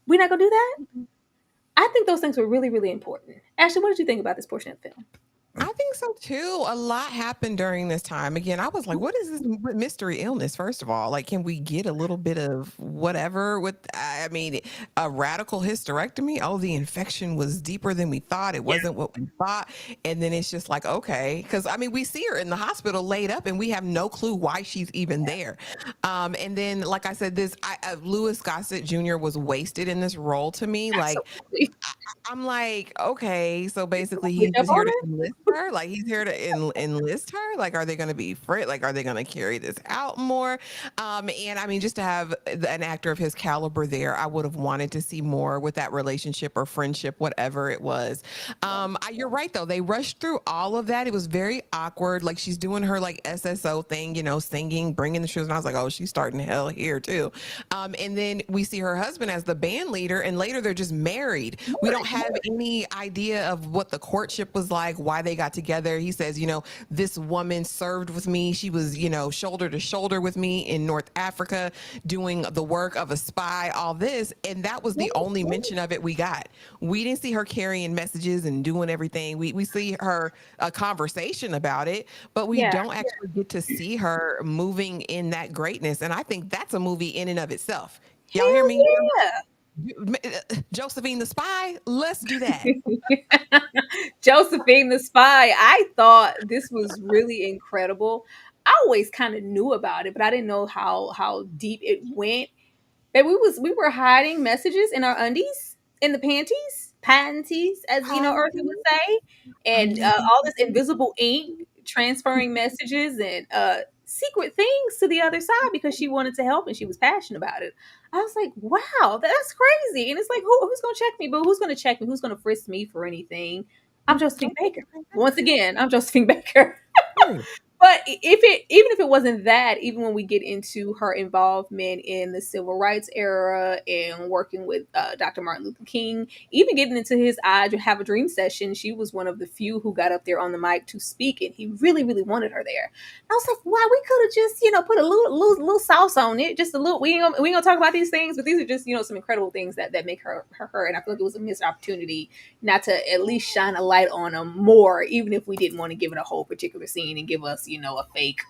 We're not gonna do that? I think those things were really, really important. Ashley, what did you think about this portion of the film? I think so too. A lot happened during this time. Again, I was like, what is this mystery illness? First of all, like, can we get a little bit of whatever with, I mean, a radical hysterectomy? Oh, the infection was deeper than we thought. It Yeah. wasn't what we thought. And then it's just like, okay. Cause I mean, we see her in the hospital laid up and we have no clue why she's even there. And then, like I said, Louis Gossett Jr. was wasted in this role to me. Like, Absolutely. I'm like, okay, so basically Switch he's up just here on to it? enlist her. Like, he's here to enlist her. Like, are they going to be Like, are they going to carry this out more? And I mean, just to have an actor of his caliber there, I would have wanted to see more with that relationship or friendship, whatever it was. You're right though. They rushed through all of that. It was very awkward. Like, she's doing her like SSO thing, singing, bringing the shoes, and I was like, oh, she's starting hell here too. And then we see her husband as the band leader, and later they're just married. We don't have any idea of what the courtship was like, why they got together. He says, this woman served with me. She was, shoulder to shoulder with me in North Africa, doing the work of a spy, all this. And that was the only mention of it we got. We didn't see her carrying messages and doing everything. We see her a conversation about it, but we Yeah. don't actually get to see her moving in that greatness. And I think that's a movie in and of itself. Y'all hear Hell me? yeah. Josephine the Spy, let's do that. Josephine the Spy. I thought this was really incredible. I always kind of knew about it, but I didn't know how deep it went. That we were hiding messages in our undies, in the panties, as Eartha would say, and all this invisible ink transferring messages and secret things to the other side because she wanted to help and she was passionate about it. I was like, wow, that's crazy. And it's like, who's going to check me? But who's going to check me? Who's going to frisk me for anything? I'm Josephine Baker. Once again, I'm Josephine Baker. Period. But even if it wasn't that, even when we get into her involvement in the civil rights era and working with Dr. Martin Luther King, even getting into his I Have a Dream session, she was one of the few who got up there on the mic to speak, and he really, really wanted her there. I was like, wow, we could have just, put a little sauce on it, just a little. We ain't gonna talk about these things, but these are just, some incredible things that make her. And I feel like it was a missed opportunity not to at least shine a light on them more, even if we didn't want to give it a whole particular scene and give us, a fake.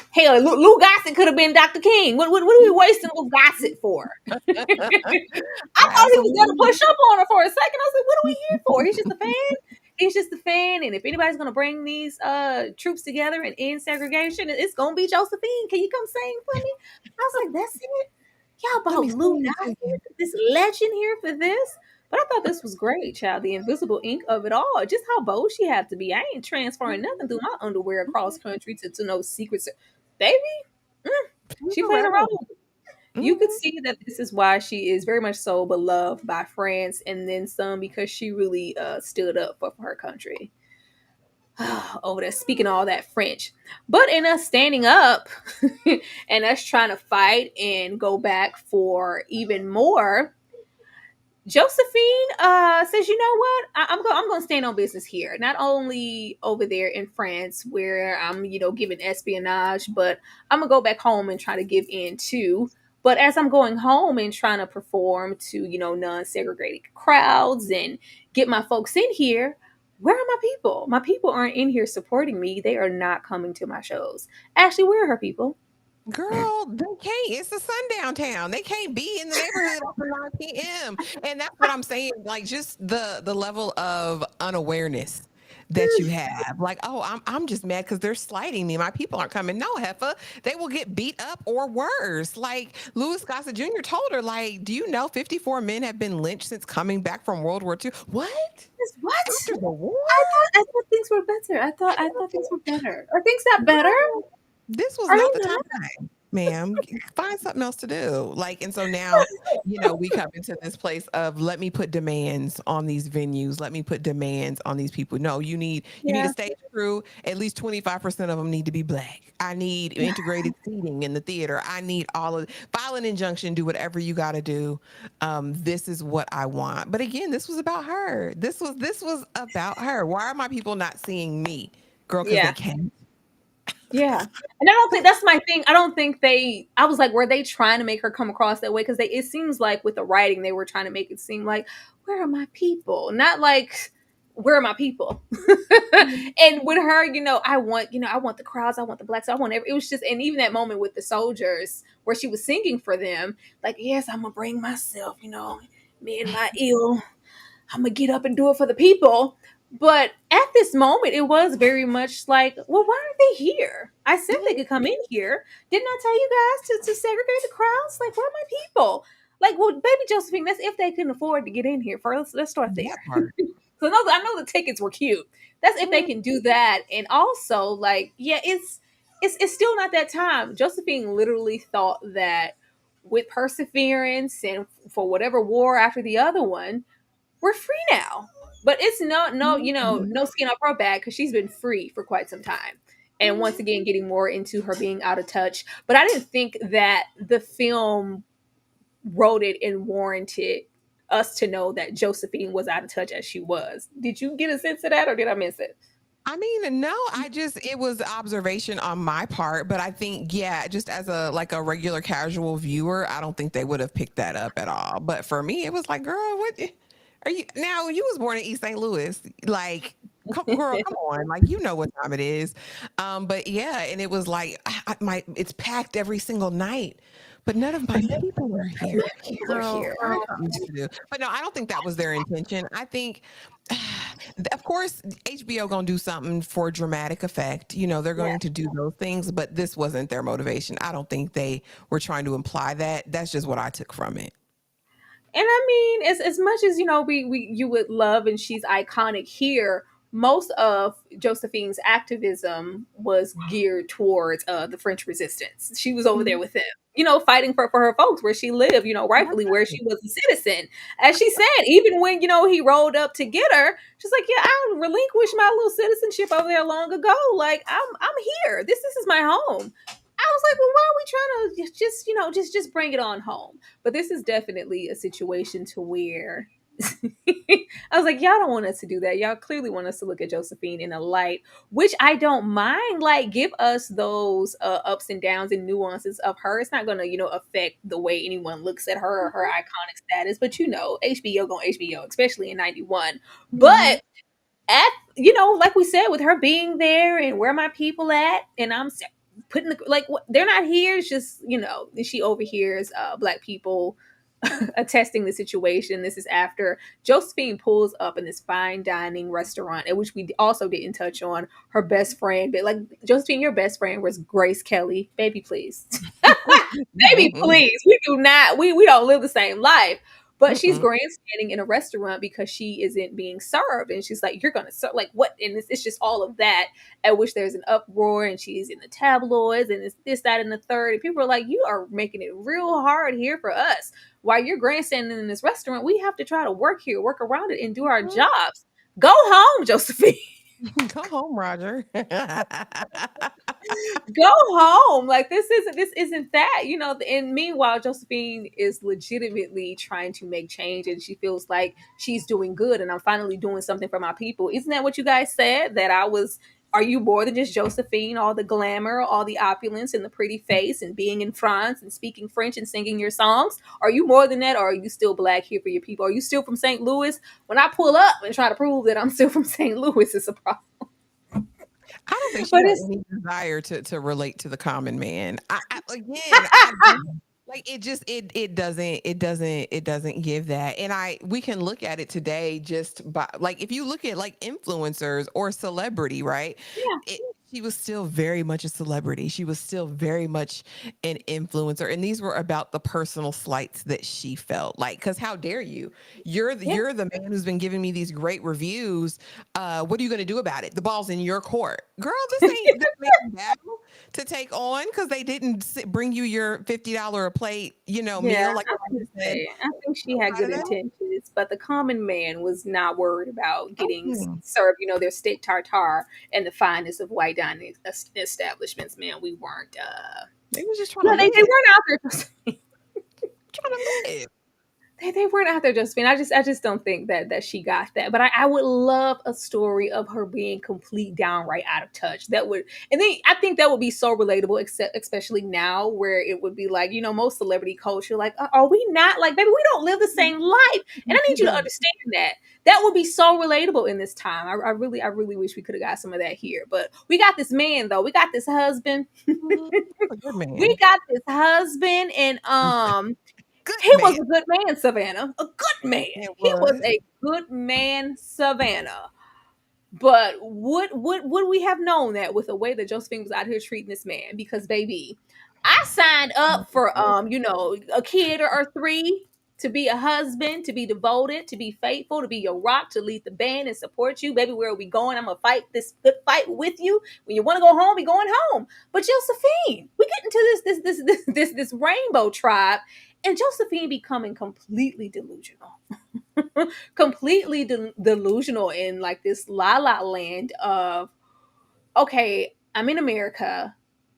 Hell, Lou Gossett could have been Dr. King. What are we wasting Lou Gossett for? I thought he was going to push up on her for a second. I was like, what are we here for? He's just a fan. He's just a fan. And if anybody's going to bring these troops together and end segregation, it's going to be Josephine. Can you come sing for me? I was like, that's it? Y'all brought Lou Gossett, this legend here for this? But I thought this was great, child. The invisible ink of it all. Just how bold she had to be. I ain't transferring nothing through my underwear across country to no secrets. Baby, she played a role. You could see that this is why she is very much so beloved by France and then some, because she really stood up for her country. Over there speaking all that French. But in us standing up and us trying to fight and go back for even more, Josephine says, you know what? I'm going to stand on business here. Not only over there in France where I'm, giving espionage, but I'm going to go back home and try to give in too. But as I'm going home and trying to perform to, non-segregated crowds and get my folks in here, where are my people? My people aren't in here supporting me. They are not coming to my shows. Ashley, where are her people? Girl, they can't. It's a sundown town. They can't be in the neighborhood after 9 p.m. And that's what I'm saying. Like, just the level of unawareness that you have. Like, oh, I'm just mad because they're slighting me. My people aren't coming. No, Heffa, they will get beat up or worse. Like Louis Gossett Jr. told her, like, do you know 54 men have been lynched since coming back from World War II? What? What? After the war? I thought things were better. I thought things were better. Are things not better? This was Are not they the not? time, ma'am. Find something else to do. Like, and so now, we come into this place of let me put demands on these venues. Let me put demands on these people. No, you need a Yeah. stage crew. At least 25% of them need to be black. I need integrated seating in the theater. I need all of file an injunction, do whatever you got to do. This is what I want. But again, this was about her. This was about her. Why are my people not seeing me, girl? Because they Yeah. can't. Yeah. And I don't think that's my thing. I don't think I was like, were they trying to make her come across that way? Because it seems like with the writing, they were trying to make it seem like, where are my people? Not like, where are my people? And with her, I want the crowds, I want the blacks, it was just, and even that moment with the soldiers where she was singing for them, like, yes, I'm gonna bring myself, me and my ill, I'm gonna get up and do it for the people. But at this moment, it was very much like, well, why aren't they here? I said they could come in here. Didn't I tell you guys to segregate the crowds? Like, where are my people? Like, well, baby Josephine, that's if they couldn't afford to get in here. First, let's start there. That part. So I know the tickets were cute. That's if they can do that. And also, like, yeah, it's still not that time. Josephine literally thought that with perseverance and for whatever war after the other one, we're free now. But it's no skin off her back because she's been free for quite some time. And once again, getting more into her being out of touch. But I didn't think that the film wrote it and warranted us to know that Josephine was out of touch as she was. Did you get a sense of that or did I miss it? I mean, no, it was observation on my part, but I think, yeah, just as a regular casual viewer, I don't think they would have picked that up at all. But for me, it was like, girl, what are you, now you was born in East St. Louis, like, girl, come on, like, what time it is. But yeah, and it was like, it's packed every single night. But none of my people are here. Girl, find something to do. But no, I don't think that was their intention. I think, of course, HBO gonna do something for dramatic effect. They're going to do those things, but this wasn't their motivation. I don't think they were trying to imply that. That's just what I took from it. And I mean, as much as we you would love and she's iconic here, most of Josephine's activism was geared towards the French resistance. She was over there Mhm. with them, fighting for her folks where she lived, That's rightfully where right. she was a citizen. As she said, even when, he rolled up to get her, she's like, yeah, I relinquished my little citizenship over there long ago. Like, I'm here. This is my home. I was like, well, why are we trying to just bring it on home? But this is definitely a situation to where I was like, y'all don't want us to do that. Y'all clearly want us to look at Josephine in a light, which I don't mind. Like, give us those ups and downs and nuances of her. It's not going to, affect the way anyone looks at her or her iconic status. But HBO going HBO, especially in '91. Mhm. But at like we said, with her being there and where my people at, and putting they're not here. It's just she overhears black people attesting the situation. This is after Josephine pulls up in this fine dining restaurant, at which we also didn't touch on her best friend. But like, Josephine, your best friend was Grace Kelly. Baby, please. Baby, please. We do not, we don't live the same life. But she's Mm-mm. grandstanding in a restaurant because she isn't being served. And she's like, you're going to serve, like, what? And it's just all of that, at which there's an uproar, and she's in the tabloids, and it's this, that, and the third. And people are like, you are making it real hard here for us. While you're grandstanding in this restaurant, we have to try to work here, work around it, and do our jobs. Go home, Josephine. Go home, Roger. Go home. Like, this isn't that, and meanwhile Josephine is legitimately trying to make change, and she feels like she's doing good, and I'm finally doing something for my people. Isn't that what you guys said, that I was? Are you more than just Josephine, all the glamour, all the opulence, and the pretty face, and being in France and speaking French and singing your songs? Are you more than that, or are you still black here for your people? Are you still from St. Louis? When I pull up and try to prove that I'm still from St. Louis, it's a problem. I don't think she But had it's any desire to relate to the common man. I don't like it. Just it doesn't give that. And we can look at it today just by, like, if you look at like influencers or celebrity, right? yeah, She was still very much a celebrity. She was still very much an influencer, and these were about the personal slights that she felt like. Because how dare you? yeah, You're the man who's been giving me these great reviews. What are you going to do about it? The ball's in your court, girl. This ain't this man's battle to take on because they didn't bring you your $50 a plate, yeah. meal, like I I was just gonna said. say, I think she had Out good of that. intentions, but the common man was not worried about getting Mm. served, their steak tartare and the finest of white dining establishments. Man, we weren't. They was just trying to Yeah, they live, weren't out there. trying to live. They weren't out there, Josephine. I just don't think that she got that. But I would love a story of her being complete downright out of touch. That would, and then I think that would be so relatable, except especially now where it would be like, most celebrity culture, like, are we not, like, baby, we don't live the same life, and I need you to understand that. That would be so relatable in this time. I really wish we could have got some of that here. But we got this man though. We got this husband. Mhm. A good We man. got this husband, and Good he was man. a good man, Savannah. A good man. It He was was. a good man, Savannah. But would we have known that with the way that Josephine was out here treating this man? Because baby, I signed up for a kid or three, to be a husband, to be devoted, to be faithful, to be your rock, to lead the band and support you. Baby, where are we going? I'm gonna fight this good fight with you. When you want to go home, we going home. But Josephine, we get into this rainbow tribe, and Josephine becoming completely delusional. Completely delusional in like this la la land of, okay, I'm in America,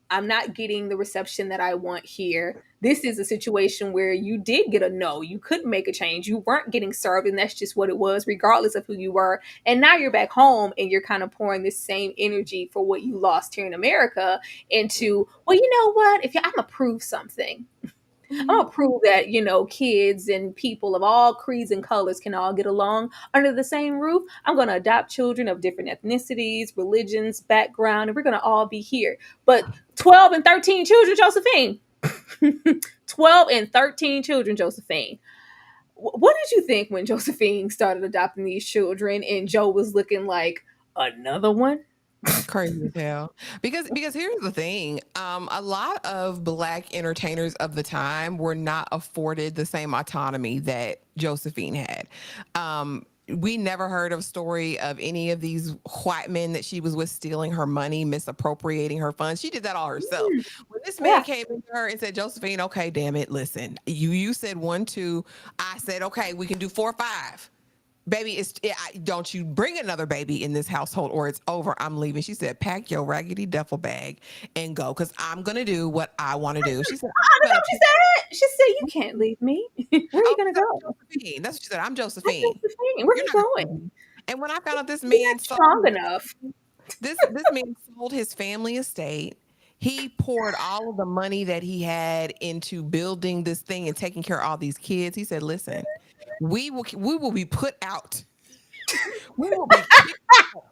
I'm not getting the reception that I want here. This is a situation where you did get a no, you couldn't make a change, you weren't getting served, and that's just what it was, regardless of who you were. And now you're back home, and you're kind of pouring this same energy for what you lost here in America into, well, you know what, if I'm gonna prove something, I'm Mhm. gonna prove that, kids and people of all creeds and colors can all get along under the same roof. I'm gonna adopt children of different ethnicities, religions, background, and we're gonna all be here. But 12 and 13 children, Josephine. 12 and 13 children, Josephine. What did you think when Josephine started adopting these children and Joe was looking like another one? Crazy as hell. Because here's the thing. A lot of black entertainers of the time were not afforded the same autonomy that Josephine had. we never heard of story of any of these white men that she was with stealing her money, misappropriating her funds. She did that all herself. Mm, When this man yeah. came into her and said, Josephine, okay, damn it, listen, you said 1, 2. I said, okay, we can do 4, 5. Baby, don't you bring another baby in this household or it's over. I'm leaving. She said, pack your raggedy duffel bag and go because I'm going to do what I want to do. She said, Oh, I'm that's going what to she pick. said. She said, "You can't leave me. Where are you Oh, gonna she said, go? I'm Josephine. That's what she said. I'm I'm Josephine. Josephine. Where are You're you not going to leave going? me. And when I found out this You're man not sold strong enough." this man sold his family estate. He poured all of the money that he had into building this thing and taking care of all these kids. He said, "Listen, we will be put out. We will be kicked out."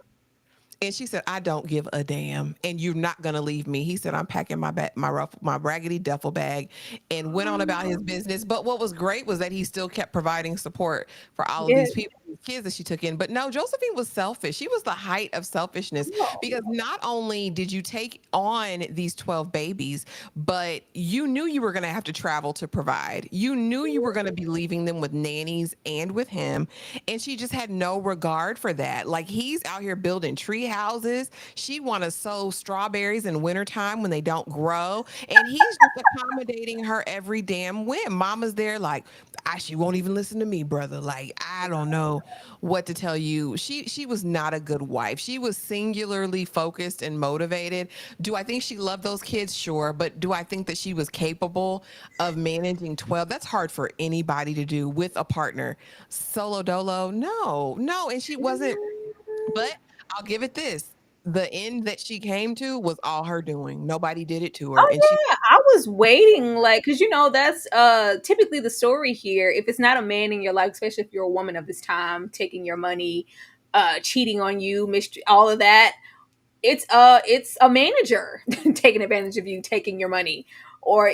And she said, "I don't give a damn, and you're not gonna leave me." He said, "I'm packing my raggedy duffel bag," and went on about his business. But what was great was that he still kept providing support for all of Yeah. these people, these kids that she took in. But no, Josephine was selfish. She was the height of selfishness No. because not only did you take on these 12 babies, but you knew you were gonna have to travel to provide. You knew you were gonna be leaving them with nannies and with him, and she just had no regard for that. Like he's out here building tree houses. She want to sow strawberries in wintertime when they don't grow. And he's just accommodating her every damn whim. Mama's there like, she won't even listen to me, brother. Like, I don't know what to tell you. She was not a good wife. She was singularly focused and motivated. Do I think she loved those kids? Sure. But do I think that she was capable of managing 12? That's hard for anybody to do with a partner. Solo dolo, no, no. And she wasn't, but I'll give it this. The end that she came to was all her doing. Nobody did it to her. Oh And she yeah, I was waiting, like, because that's typically the story here. If it's not a man in your life, especially if you're a woman of this time, taking your money, cheating on you, all of that, it's a manager taking advantage of you, taking your money, or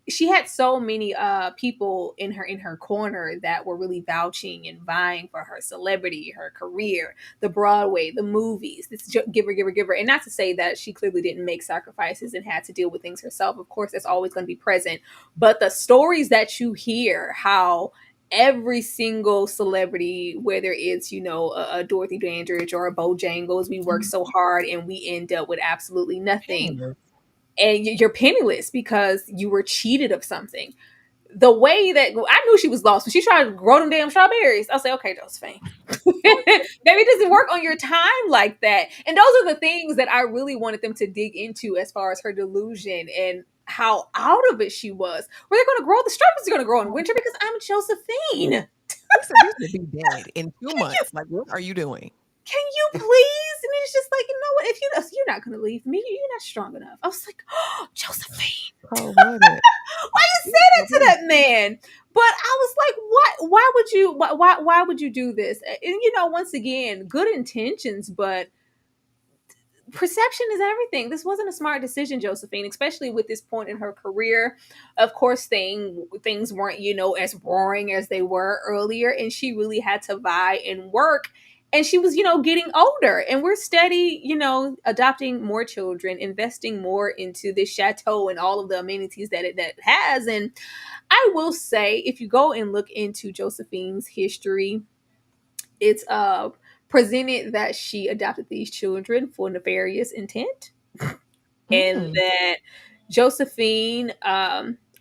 she had so many people in her corner that were really vouching and vying for her celebrity, her career, the Broadway, the movies, this giver, giver, giver. And not to say that she clearly didn't make sacrifices and had to deal with things herself. Of course, that's always going to be present. But the stories that you hear, how every single celebrity, whether it's a Dorothy Dandridge or a Bojangles, we work so hard and we end up with absolutely nothing, penniless. and you're penniless because you were cheated of something. The way that I knew she was lost when she tried to grow them damn strawberries, I was like, okay, Josephine, maybe it doesn't work on your time like that. And those are the things that I really wanted them to dig into as far as her delusion and how out of it she was. Were they going to grow? The strawberries are going to grow in winter because I'm Josephine. They said these would be dead in 2 months. Like, what are you doing? Can you please? And it's just like, you know what? If you're not going to leave me, you're not strong enough. I was like, oh, Josephine, Cold blooded. why you say that to that man? But I was like, what? Why would you? Why would you do this? And once again, good intentions, but perception is everything. This wasn't a smart decision, Josephine, especially with this point in her career. Of course, things weren't, as roaring as they were earlier, and she really had to vie and work. And she was, getting older, and we're steady, adopting more children, investing more into this chateau and all of the amenities that it has. And I will say, if you go and look into Josephine's history, it's presented that she adopted these children for nefarious intent, and Mm, that Josephine,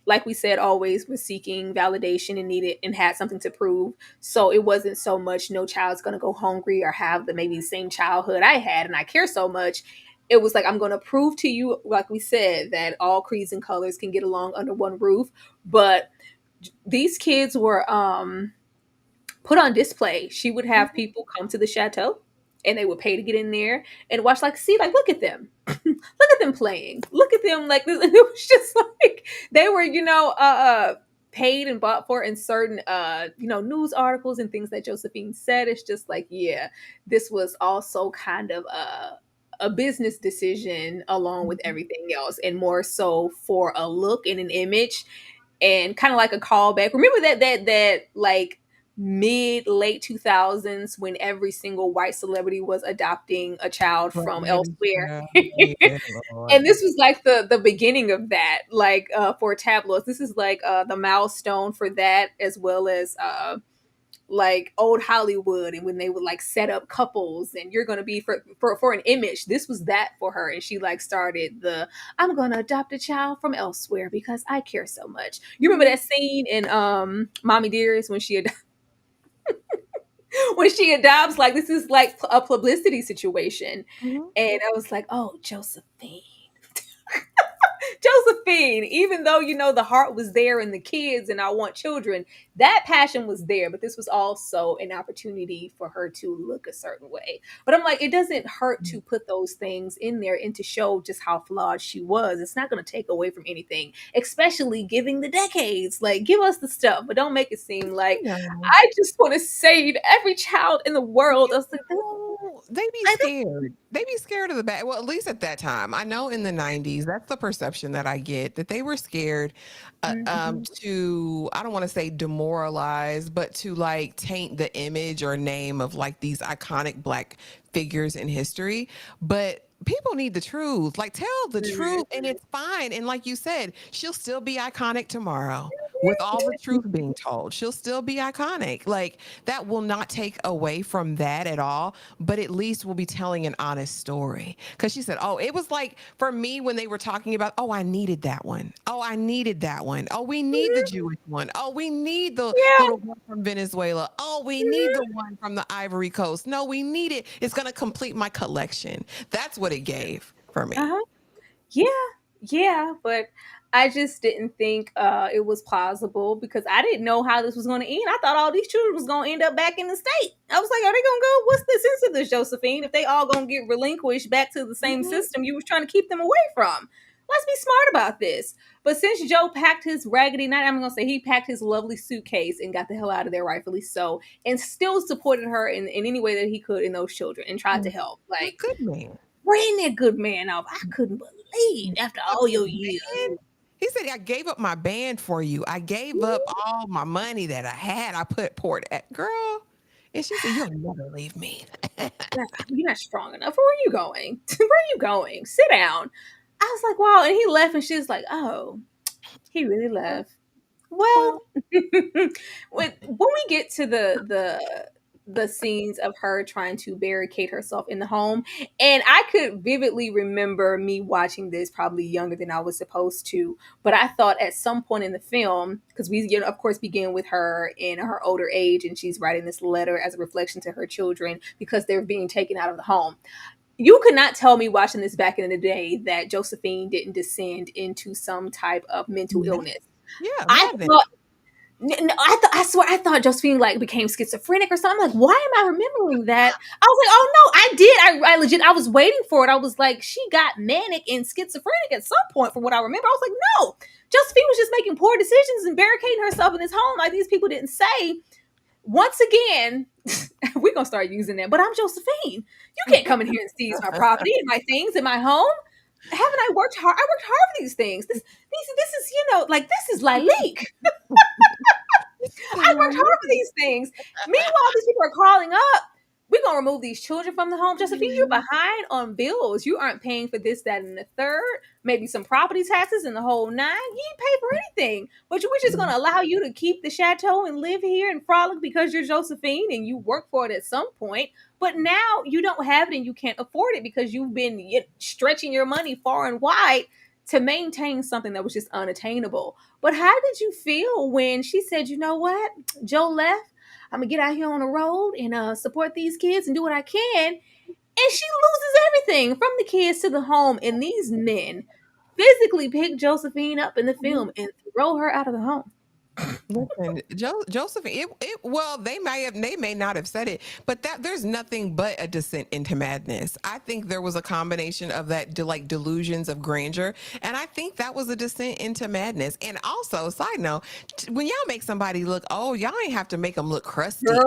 like we said, always was seeking validation and needed and had something to prove. So it wasn't so much no child's going to go hungry or have the maybe the same childhood I had and I care so much. It was like, I'm going to prove to you, like we said, that all creeds and colors can get along under one roof. But these kids were put on display. She would have people come to the chateau and they would pay to get in there and watch, like, see, like, look at them. Look at them playing. Look at them like this. And it was just like they were, paid and bought for in certain news articles and things that Josephine said. It's just like, yeah, this was also kind of a business decision along with mhm. everything else, and more so for a look and an image and kind of like a callback. Remember that like mid late 2000s when every single white celebrity was adopting a child from Baby, elsewhere. yeah, yeah, And Lord. this was like the beginning of that, for tabloids. This is like the milestone for that, as well as like old Hollywood, and when they would like set up couples and you're gonna be for an image. This was that for her, and she like started the I'm gonna adopt a child from elsewhere because I care so much. You remember that scene in Mommy Dearest when she when she adopts, like this is like a publicity situation. Mhm. And I was like, oh, Josephine. Josephine, even though you know the heart was there and the kids and I want children, that passion was there, but this was also an opportunity for her to look a certain way. But I'm like, it doesn't hurt to put those things in there and to show just how flawed she was. It's not going to take away from anything, especially giving the decades. Like, give us the stuff, but don't make it seem like No. I just want to save every child in the world. I was like, They be I scared. They be scared of the bad. Well, at least at that time. I know in the 90s, that's the perception that I get, that they were scared Mhm. to, I don't want to say demoralize, but to like taint the image or name of like these iconic Black figures in history. But people need the truth. Like, tell the truth, and it's fine. And like you said, she'll still be iconic tomorrow with all the truth being told. She'll still be iconic. Like, that will not take away from that at all, but at least we'll be telling an honest story. Because she said, oh, it was like for me when they were talking about, oh, I needed that one. Oh, I needed that one. Oh, we need the Jewish one. Oh, we need the Yeah. little one from Venezuela. Oh, we need the one from the Ivory Coast. No, we need it. It's going to complete my collection. That's what it gave for me. Uh-huh. Yeah, yeah, but I just didn't think it was plausible because I didn't know how this was going to end. I thought all these children was going to end up back in the state. I was like, are they going to go? What's the sense of this, Josephine? If they all going to get relinquished back to the same Mhm. system you was trying to keep them away from. Let's be smart about this. But since Joe packed his raggedy night, I'm going to say he packed his lovely suitcase and got the hell out of there, rightfully so, and still supported her in any way that he could in those children and tried to help. A Like, good man. bring that good man off. I couldn't believe after all your Fucking years. man. He said, I gave up my band for you. I gave up all my money that I had. I poured at girl. And she said, you'll never leave me. You're not strong enough. Where are you going? Where are you going? Sit down. I was like, wow. And he left, and she was like, oh, he really left. Well, Well, when we get to the scenes of her trying to barricade herself in the home, and I could vividly remember me watching this probably younger than I was supposed to, but I thought at some point in the film, because we of course begin with her in her older age, and she's writing this letter as a reflection to her children because they're being taken out of the home. You could not tell me watching this back in the day that Josephine didn't descend into some type of mental yeah, illness. yeah, I madness. thought no, I swear I thought Josephine like became schizophrenic or something. I'm like, why am I remembering that? I was like, oh no, I did. I legit I was waiting for it. I was like, she got manic and schizophrenic at some point from what I remember. I was like, no. Josephine was just making poor decisions and barricading herself in this home like these people didn't say. Once again, we're gonna start using that. But I'm Josephine. You can't come in here and seize my property and my things in my home. Haven't I worked hard? I worked hard for these things. This is like this is Lalique. I worked hard for these things. Meanwhile, these people are calling up. We're gonna remove these children from the home. Josephine, you're behind on bills. You aren't paying for this, that, and the third. Maybe some property taxes and the whole nine. You ain't pay for anything. But we're just gonna allow you to keep the chateau and live here and frolic because you're Josephine and you work for it at some point. But now you don't have it and you can't afford it because you've been stretching your money far and wide to maintain something that was just unattainable. But how did you feel when she said, you know what, Joe left? I'm gonna get out here on the road and support these kids and do what I can. And she loses everything from the kids to the home. And these men physically pick Josephine up in the film and throw her out of the home. Listen, Joseph, well, they may not have said it, but that there's nothing but a descent into madness. I think there was a combination of that, like delusions of grandeur, and I think that was a descent into madness. And also, side note, when y'all make somebody look old, y'all ain't have to make them look crusty. Girl,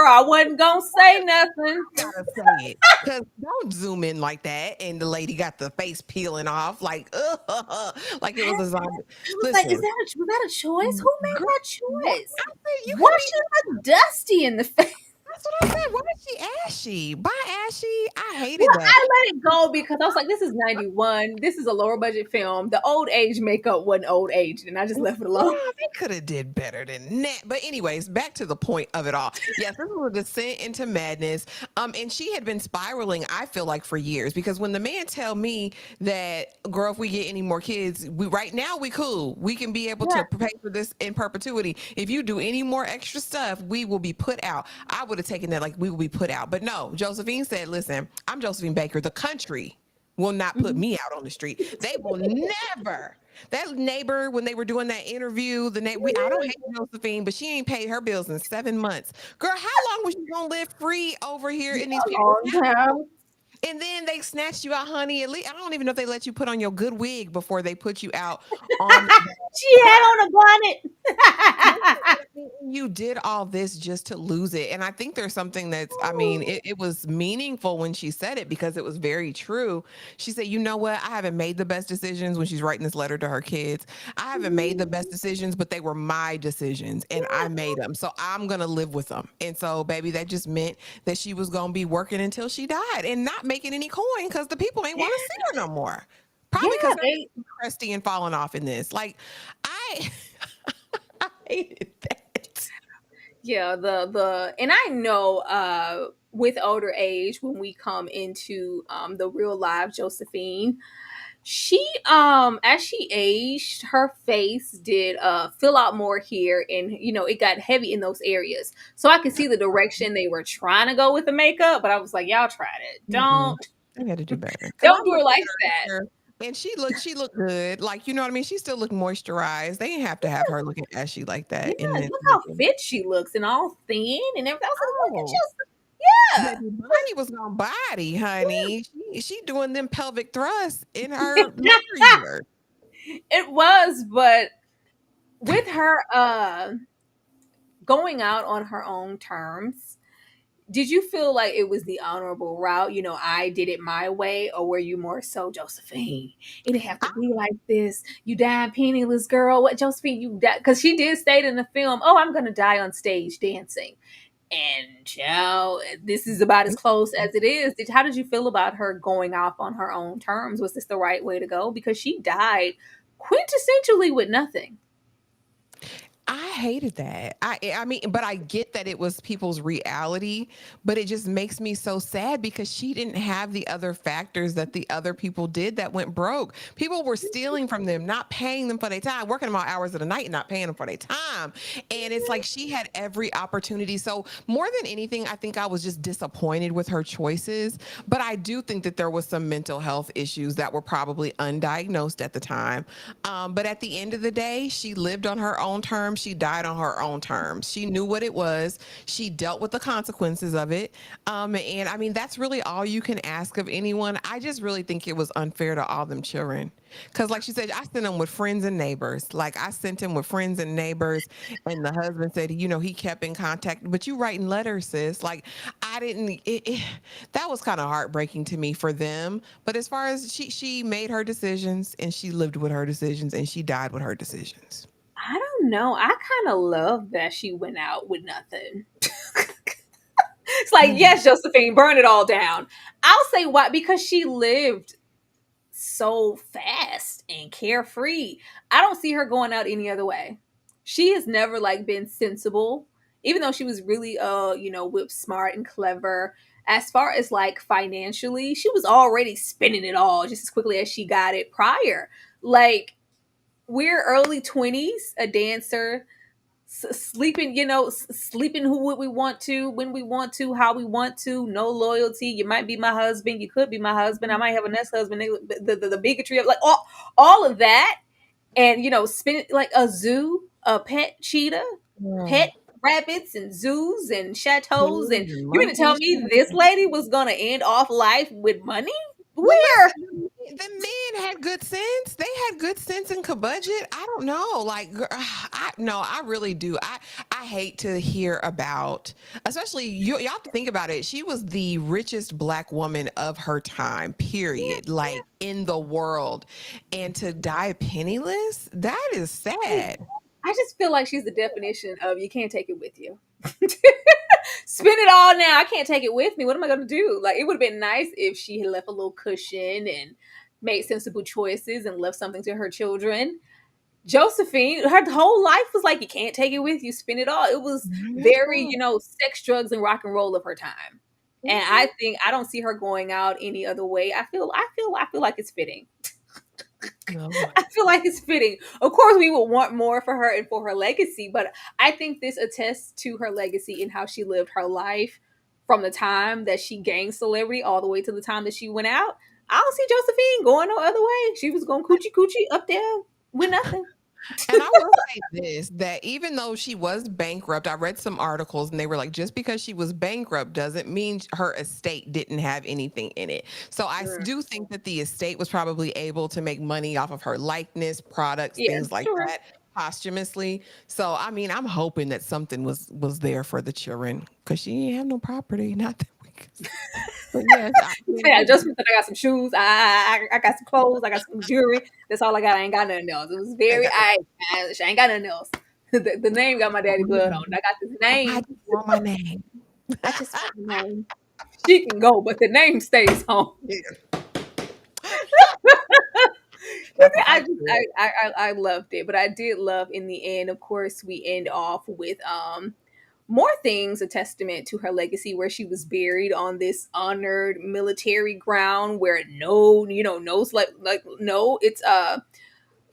I wasn't gonna say nothing. Gotta say it, because don't zoom in like that, and the lady got the face peeling off like, like it was a zombie. I was like, Listen, was that a choice? Who made girl, that what? choice? I said you Why could be. she look dusty in the face? I That's what I said. Why is she ashy? Bye, ashy. I Well, hated that. I let it go because I was like, this is 91. This is a lower budget film. The old age makeup wasn't old age, and I just left it alone. Yeah, they could have did better than that. But anyways, back to the point of it all. Yes, this was a descent into madness. And she had been spiraling, I feel like, for years. Because when the man tell me that, girl, if we get any more kids, we right now we cool. We can be able Yeah. to pay for this in perpetuity. If you do any more extra stuff, we will be put out. I would have taken that like we will be put out. But no, Josephine said, listen, I'm Josephine Baker. The country will not put Mhm. me out on the street. They will never. That neighbor, when they were doing that interview, I don't hate Josephine, but she ain't paid her bills in 7 months. Girl, how long was you gonna live free over here in these A people's long houses? time. And then they snatched you out, honey. At least I don't even know if they let you put on your good wig before they put you out on the She had curb. on a bonnet. You did all this just to lose it. And I think there's something that's, I mean, it was meaningful when she said it because it was very true. She said, you know what? I haven't made the best decisions when she's writing this letter to her kids. I haven't made the best decisions, but they were my decisions and I made them. So I'm going to live with them. And so, baby, that just meant that she was going to be working until she died and not making any coin because the people ain't want to see her no more. Yeah, Probably because they they're crusty and falling off in this. Like, I, I hated that. yeah, the and I know with older age when we come into the real live Josephine, she as she aged, her face did fill out more here, and it got heavy in those areas. So I could see the direction they were trying to go with the makeup, but I was like, y'all tried it. Mm-mm. Don't I got to do better because don't I'm do her looking like at her that. picture and she looked good. Like you know what I mean. She still looked moisturized. They didn't have to have her looking ashy like Yeah, that in this look how movie. fit she looks and all thin and everything. I was like, look at Oh, you. baby, Bonnie was on body, honey. She doing them pelvic thrusts in her Yeah. later years. It was, but with her going out on her own terms, did you feel like it was the honorable route? I did it my way, or were you more so Josephine? It didn't have to be like this. You died penniless, girl. What, Josephine? You died because she did state in the film, "Oh, I'm gonna die on stage dancing." And child, this is about as close as it is. How did you feel about her going off on her own terms? Was this the right way to go? Because she died quintessentially with nothing. I hated that. I mean, but I get that it was people's reality, but it just makes me so sad because she didn't have the other factors that the other people did that went broke. People were stealing from them, not paying them for their time, working them all hours of the night and not paying them for their time. And it's like she had every opportunity. So more than anything, I think I was just disappointed with her choices. But I do think that there was some mental health issues that were probably undiagnosed at the time. But at the end of the day, she lived on her own terms. She died on her own terms. She knew what it was. She dealt with the consequences of it. And I mean, that's really all you can ask of anyone. I just really think it was unfair to all them children. Because, like she said, I sent them with friends and neighbors. Like, I sent him with friends and neighbors. And the husband said, he kept in contact. But you writing letters, sis. Like, I didn't, that was kind of heartbreaking to me for them. But as far as she made her decisions and she lived with her decisions and she died with her decisions. I don't know. I kind of love that she went out with nothing. It's like, Mhm. yes, Josephine, burn it all down. I'll say why, because she lived so fast and carefree. I don't see her going out any other way. She has never like been sensible, even though she was really whip smart and clever. As far as like financially, she was already spending it all just as quickly as she got it prior. Like, we're early 20s, a dancer, sleeping, sleeping who would we want to, when we want to, how we want to, no loyalty. You might be my husband, you could be my husband, I might have a next husband. The bigotry of like all of that, and spin it like a zoo, a pet cheetah, Yeah. pet rabbits and zoos and chateaus. And Pigs and you mean to tell monkeys. me this lady was gonna end off life with money? Well, Where? listen, the men had good sense. They had good sense and could budget. I don't know. Like, no, I really do. I hate to hear about, especially y'all have to think about it. She was the richest black woman of her time, period. Like in the world, and to die penniless, that is sad. I just feel like she's the definition of you can't take it with you. Spend it all now. I can't take it with me. What am I gonna do? Like, it would have been nice if she had left a little cushion and made sensible choices and left something to her children. Josephine, her whole life was like, you can't take it with you, spend it all. It was That's very, true. sex, drugs, and rock and roll of her time. And Mhm. I think I don't see her going out any other way. I feel like it's fitting. Oh my I feel like it's fitting. Of course, we would want more for her and for her legacy, but I think this attests to her legacy and how she lived her life from the time that she gained celebrity all the way to the time that she went out. I don't see Josephine going no other way. She was going coochie coochie up there with nothing. And I will say this, that even though she was bankrupt, I read some articles and they were like, just because she was bankrupt doesn't mean her estate didn't have anything in it. So Sure. do think that the estate was probably able to make money off of her likeness, products, Yeah, things like sure. that posthumously. So I mean, I'm hoping that something was there for the children because she didn't have no property, not that we could see. But yes, I mean, Yeah, just because I got some shoes, I got some clothes, I got some jewelry. That's all I got. I ain't got nothing else. It was I very got she ain't got nothing else. The name got my daddy blood on it. I got this I name. just want my name. I just want the name. She can go, but the name stays home. Yeah, that's a I fact. just I loved it, but I did love in the end. Of course, we end off with more things, a testament to her legacy, where she was buried on this honored military ground where no, like no, it's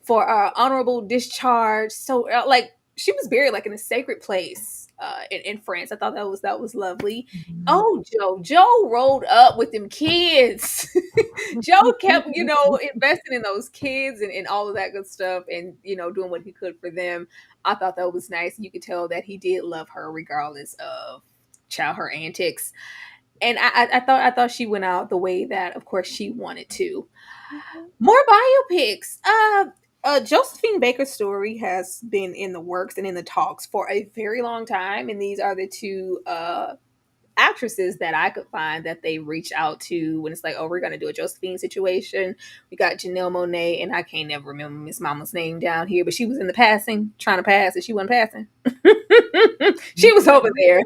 for honorable discharge. So like she was buried like in a sacred place in France. I thought that was lovely. Mhm. Oh, Joe rolled up with them kids. Joe kept investing in those kids and all of that good stuff, and doing what he could for them. I thought that was nice. You could tell that he did love her regardless of child her antics. And I thought she went out the way that, of course, she wanted to. Mhm. More biopics. Josephine Baker Story has been in the works and in the talks for a very long time, and these are the two actresses that I could find that they reach out to when it's like, oh, we're gonna do a Josephine situation. We got Janelle Monae, and I can't never remember Miss Mama's name down here, but she was in the passing, trying to pass, and she wasn't passing. You She was said over there.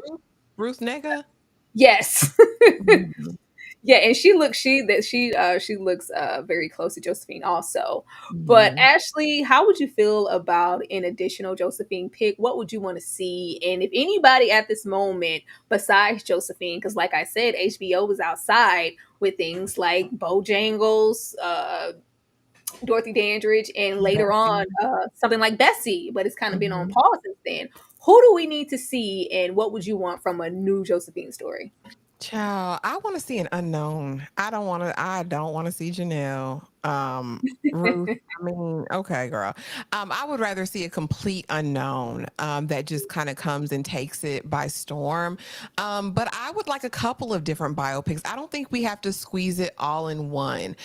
Bruce Nega? Yes. Mhm. Yeah, and she looks very close to Josephine also. But Mhm. Ashley, how would you feel about an additional Josephine pick? What would you want to see? And if anybody at this moment besides Josephine, because like I said, HBO was outside with things like Bojangles, Dorothy Dandridge, and later on Bessie. something like Bessie, but it's kind of been on Mhm. pause since then. Who do we need to see, and what would you want from a new Josephine story? Child, I want to see an unknown. I don't want to see Janelle. Ruth, I mean, okay, girl. I would rather see a complete unknown that just kind of comes and takes it by storm. But I would like a couple of different biopics. I don't think we have to squeeze it all in one.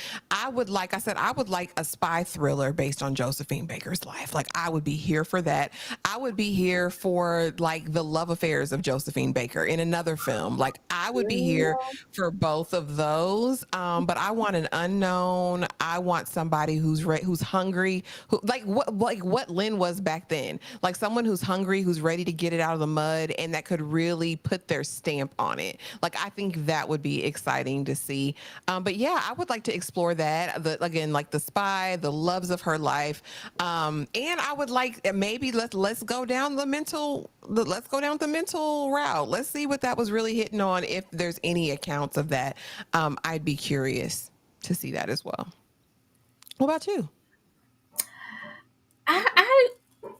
Like I said, I would like a spy thriller based on Josephine Baker's life. Like I would be here for that. I would be here for like the love affairs of Josephine Baker in another film. Like I would be here for both of those. But I want an unknown. I want somebody who's hungry, who like what Lynn was back then. Like someone who's hungry, who's ready to get it out of the mud, and that could really put their stamp on it. Like I think that would be exciting to see. But yeah, I would like to explore that. Again, like the spy, the loves of her life, and I would like maybe let's go down let's go down the mental route. Let's see what that was really hitting on. If there's any accounts of that, I'd be curious to see that as well. What about you? I I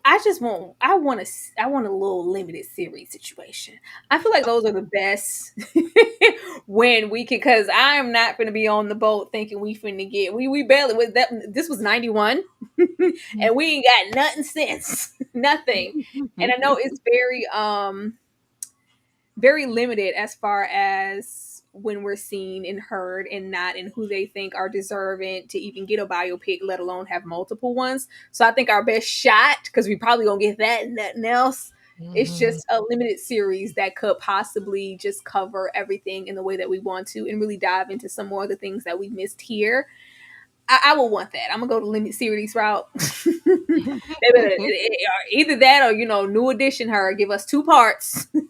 I just want I want a little limited series situation. I feel like those are the best when we can, because I'm not gonna be on the boat thinking we finna get we barely with that. This was 91 and we ain't got nothing since. Nothing. And I know it's very limited as far as when we're seen and heard and not in who they think are deserving to even get a biopic, let alone have multiple ones. So I think our best shot, because we probably gonna get that and nothing else, it's Mhm. just a limited series that could possibly just cover everything in the way that we want to and really dive into some more of the things that we missed here. I will want that. I'm gonna go the limited series route. They better, either that or new edition her, give us 2 parts, and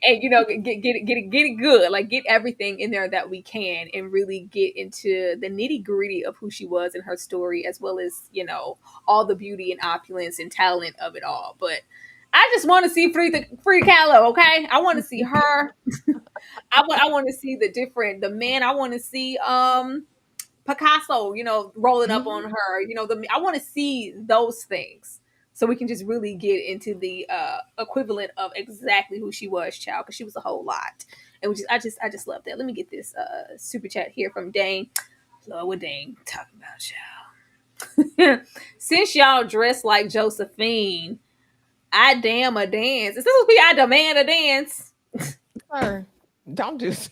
get it good. Like get everything in there that we can, and really get into the nitty gritty of who she was and her story, as well as all the beauty and opulence and talent of it all. But I just want to see Frida Kahlo. Okay, I want to see her. I want to see the man. I want to see Picasso, rolling up on her. I want to see those things so we can just really get into the equivalent of exactly who she was, child, because she was a whole lot, and I just love that. Let me get this super chat here from Dane. Lord, what Dane talking about, y'all? Since y'all dress like Josephine, I damn a dance. Is this what I demand a dance? Sir, don't do this.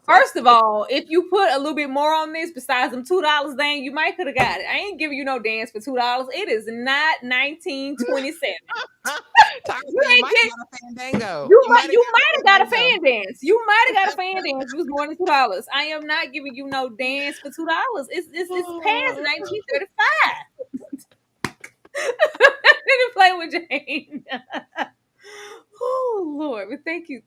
First of all, if you put a little bit more on this besides them $2, dang, you might could have got it. I ain't giving you no dance for $2. It is not 1927. You You ain't might get. have got a fandango. You might have got a fan dance. You might have got a fan dance. It was more than $2. I am not giving you no dance for $2. It's past 1935. Didn't play with Jane. Oh Lord, but thank you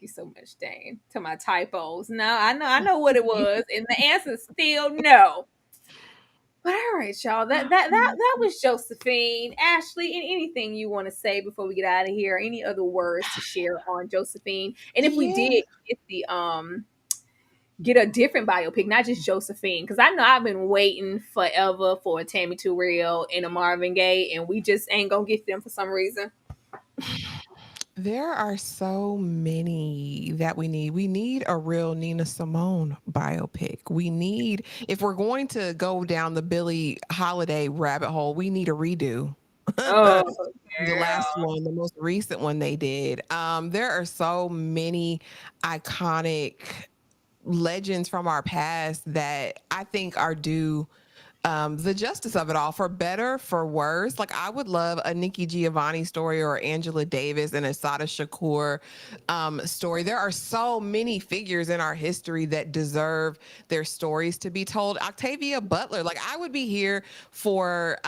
so much, Dane. To my typos. Now I know what it was, and the answer is still no. But all right, y'all. That was Josephine. Ashley, anything you want to say before we get out of here? Any other words to share on Josephine? And if we Yeah. did get a different biopic, not just Josephine, because I know I've been waiting forever for a Tammy Terrell and a Marvin Gaye, and we just ain't gonna get them for some reason. There are so many that we need. We need a real Nina Simone biopic. We need, if we're going to go down the Billie Holiday rabbit hole, we need a redo. Oh, The last girl. one, the most recent one they did. There are so many iconic legends from our past that I think are due the justice of it all, for better, for worse. Like I would love a Nikki Giovanni story or Angela Davis and a Sada Shakur story. There are so many figures in our history that deserve their stories to be told. Octavia Butler, like I would be here for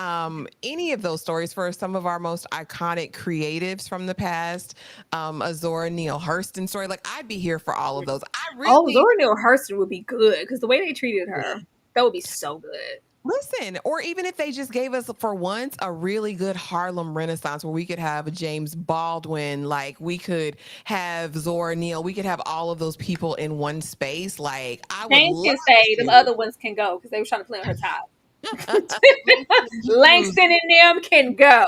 any of those stories, for some of our most iconic creatives from the past. A Zora Neale Hurston story, like I'd be here for all of those. I Oh, really Zora Neale Hurston would be good because the way they treated her, that would be so good. Listen, or even if they just gave us for once a really good Harlem Renaissance where we could have James Baldwin, like we could have Zora Neale, we could have all of those people in one space. Like I would James love can stay, them to. other ones can go because they were trying to play on her top. Hughes. Langston and them can go.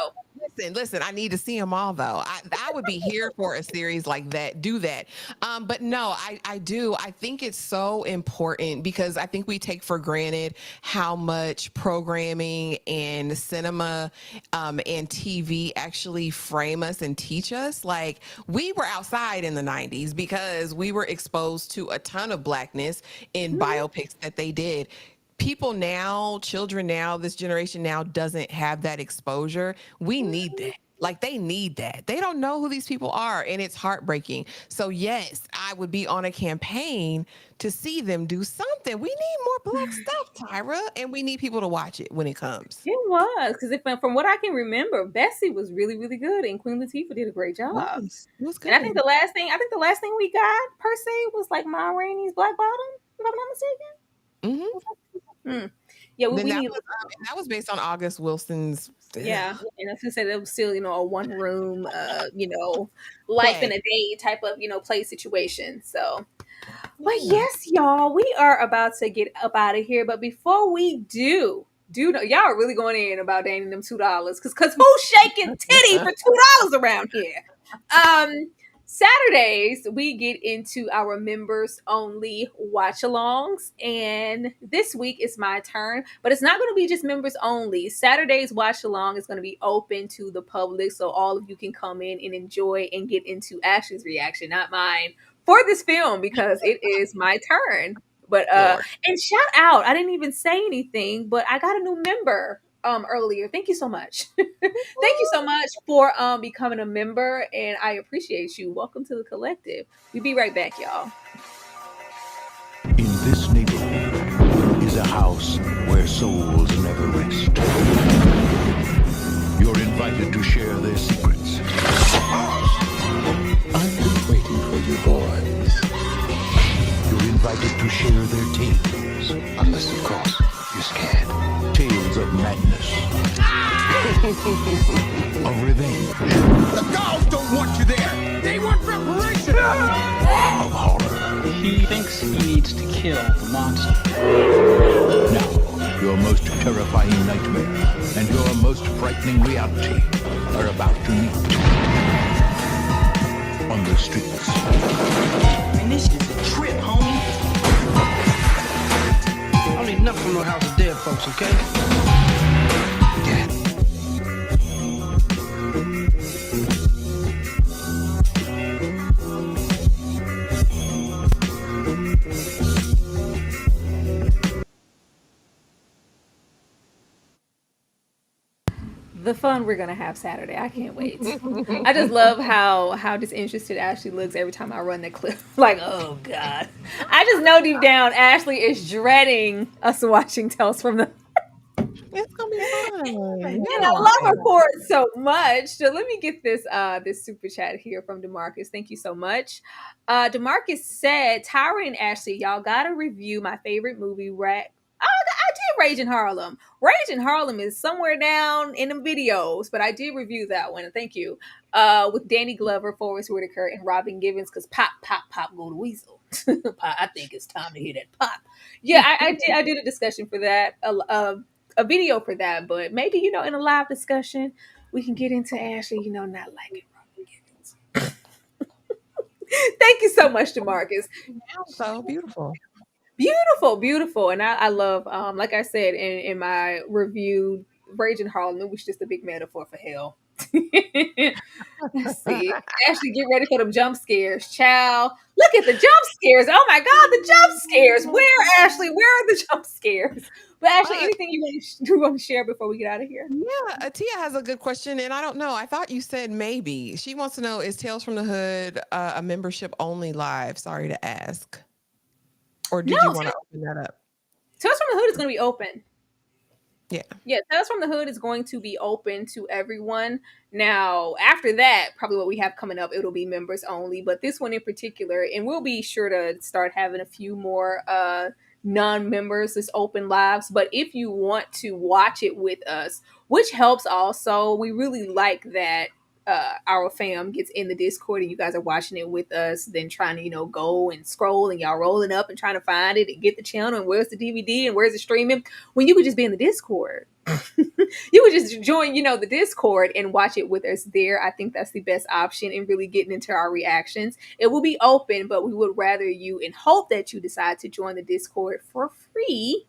Listen, I need to see them all though. I would be here for a series like that. Do that. But no, I do. I think it's so important because I think we take for granted how much programming and cinema and TV actually frame us and teach us. Like we were outside in the 90s because we were exposed to a ton of blackness in biopics that they did. People now, children now, this generation now doesn't have that exposure. We need that. Like they need that. They don't know who these people are, and it's heartbreaking. So yes, I would be on a campaign to see them do something. We need more black stuff, Tyra, and we need people to watch it when it comes. It was because from what I can remember, Bessie was really, really good, and Queen Latifah did a great job. It was And I think good. the last thing we got per se was like Ma Rainey's Black Bottom, if I'm not mistaken. Hmm. Yeah, Then we need. that was based on August Wilson's Yeah, and I was gonna say that was still, a one room, life in play. a day type of, play situation. So, but Yeah. yes, y'all, we are about to get up out of here. But before we do know, y'all are really going in about dating them $2 because who's shaking titty for $2 around here? Saturdays we get into our members only watch alongs, and this week is my turn, but it's not going to be just members only. Saturday's watch along is going to be open to the public, so all of you can come in and enjoy and get into Ashley's reaction, not mine, for this film because it is my turn. But Lord. and shout out, I didn't even say anything, but I got a new member earlier. Thank you so much. Thank you so much for becoming a member, and I appreciate you. Welcome to the collective. We'll be right back, y'all. In this neighborhood, is a house where souls never rest. You're invited to share their secrets. I've been waiting for you boys. You're invited to share their tales. Unless, of course, you're scared. Tales of madness. Of revenge. The dolls don't want you there! They want reparation! Of horror. He thinks he needs to kill the monster. Now, your most terrifying nightmare and your most frightening reality are about to meet. On the streets. Man, this is a trip, homie. I don't need nothing from no house of dead folks, okay? Death. The fun we're gonna have Saturday. I can't wait. I just love how disinterested Ashley looks every time I run that clip. Like, oh god. I just know deep down Ashley is dreading us watching Tales from the It's gonna be fun. and I love her for it so much. So let me get this super chat here from Demarcus. Thank you so much. Demarcus said, Tyra and Ashley, y'all gotta review my favorite movie, I did Rage in Harlem. Rage in Harlem is somewhere down in the videos, but I did review that one. Thank you. With Danny Glover, Forrest Whitaker, and Robin Givens, because pop, pop, pop, go to Weasel. I think it's time to hear that pop. Yeah, I did a discussion for that, a video for that, but maybe, in a live discussion, we can get into Ashley, not liking Robin Givens. Thank you so much, DeMarcus. So beautiful. Beautiful. And I love, like I said in my review, Rage in Harlem was just a big metaphor for hell. Let's see. Ashley, get ready for them jump scares. Child, look at the jump scares. Oh my God, the jump scares. Where, Ashley? Where are the jump scares? But Ashley, anything you want to share before we get out of here? Yeah, Tia has a good question, and I don't know. I thought you said maybe. She wants to know, is Tales from the Hood a membership only live? Sorry to ask. Or did you want to open that up? Tales from the Hood is going to be open. Yeah. Tales from the Hood is going to be open to everyone. Now, after that, probably what we have coming up, it'll be members only. But this one in particular, and we'll be sure to start having a few more non-members this open lives. But if you want to watch it with us, which helps also, we really like that our fam gets in the Discord and you guys are watching it with us, then trying to go and scroll and y'all rolling up and trying to find it and get the channel and where's the DVD and where's the streaming, when you could just be in the Discord. You would just join the Discord and watch it with us there. I think that's the best option in really getting into our reactions. It will be open, but we would rather you and hope that you decide to join the Discord for free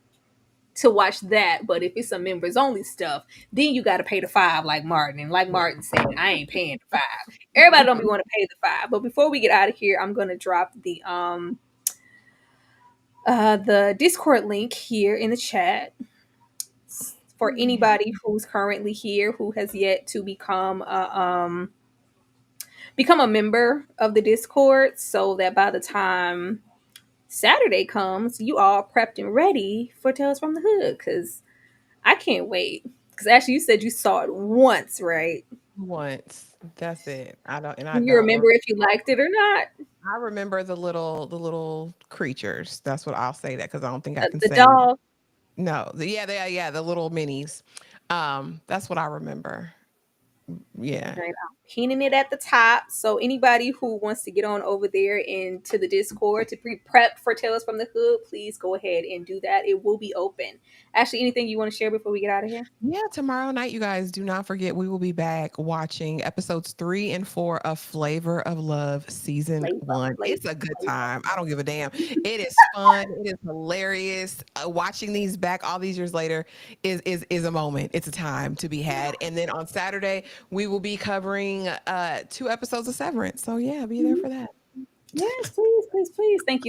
to watch that. But if it's some members only stuff, then you got to pay the $5 like Martin. And like Martin said, I ain't paying the $5. Everybody don't be want to pay the $5. But before we get out of here, I'm going to drop the Discord link here in the chat for anybody who's currently here who has yet to become a member of the Discord, so that by the time Saturday comes, you all prepped and ready for Tales from the Hood, because I can't wait. Because actually, you said you saw it once, right? Once. That's it. I don't remember if you liked it or not? I remember the little creatures. That's what I'll say, that because I don't think I can the say dog. No. The little minis. That's what I remember. Yeah. Right, I'm pinning it at the top. So anybody who wants to get on over there into the Discord to prep for Tales from the Hood, please go ahead and do that. It will be open. Ashley, anything you want to share before we get out of here? Yeah, tomorrow night, you guys, do not forget, we will be back watching episodes 3 and 4 of Flavor of Love season 1. It's a good time. I don't give a damn. It is fun. It is hilarious. Watching these back all these years later is a moment. It's a time to be had. And then on Saturday, we will be covering 2 episodes of Severance. So yeah, be there for that. Yes, please. Thank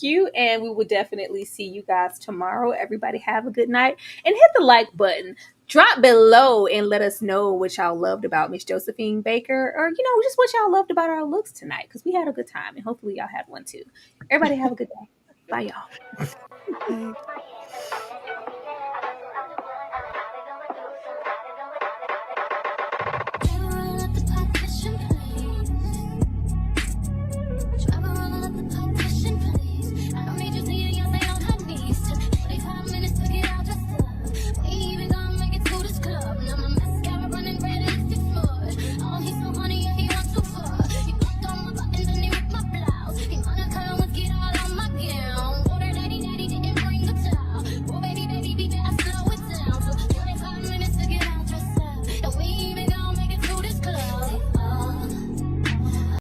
you. And we will definitely see you guys tomorrow. Everybody have a good night. And hit the like button. Drop below and let us know what y'all loved about Miss Josephine Baker, or, just what y'all loved about our looks tonight, because we had a good time. And hopefully y'all had one too. Everybody have a good day. Bye, y'all. Bye.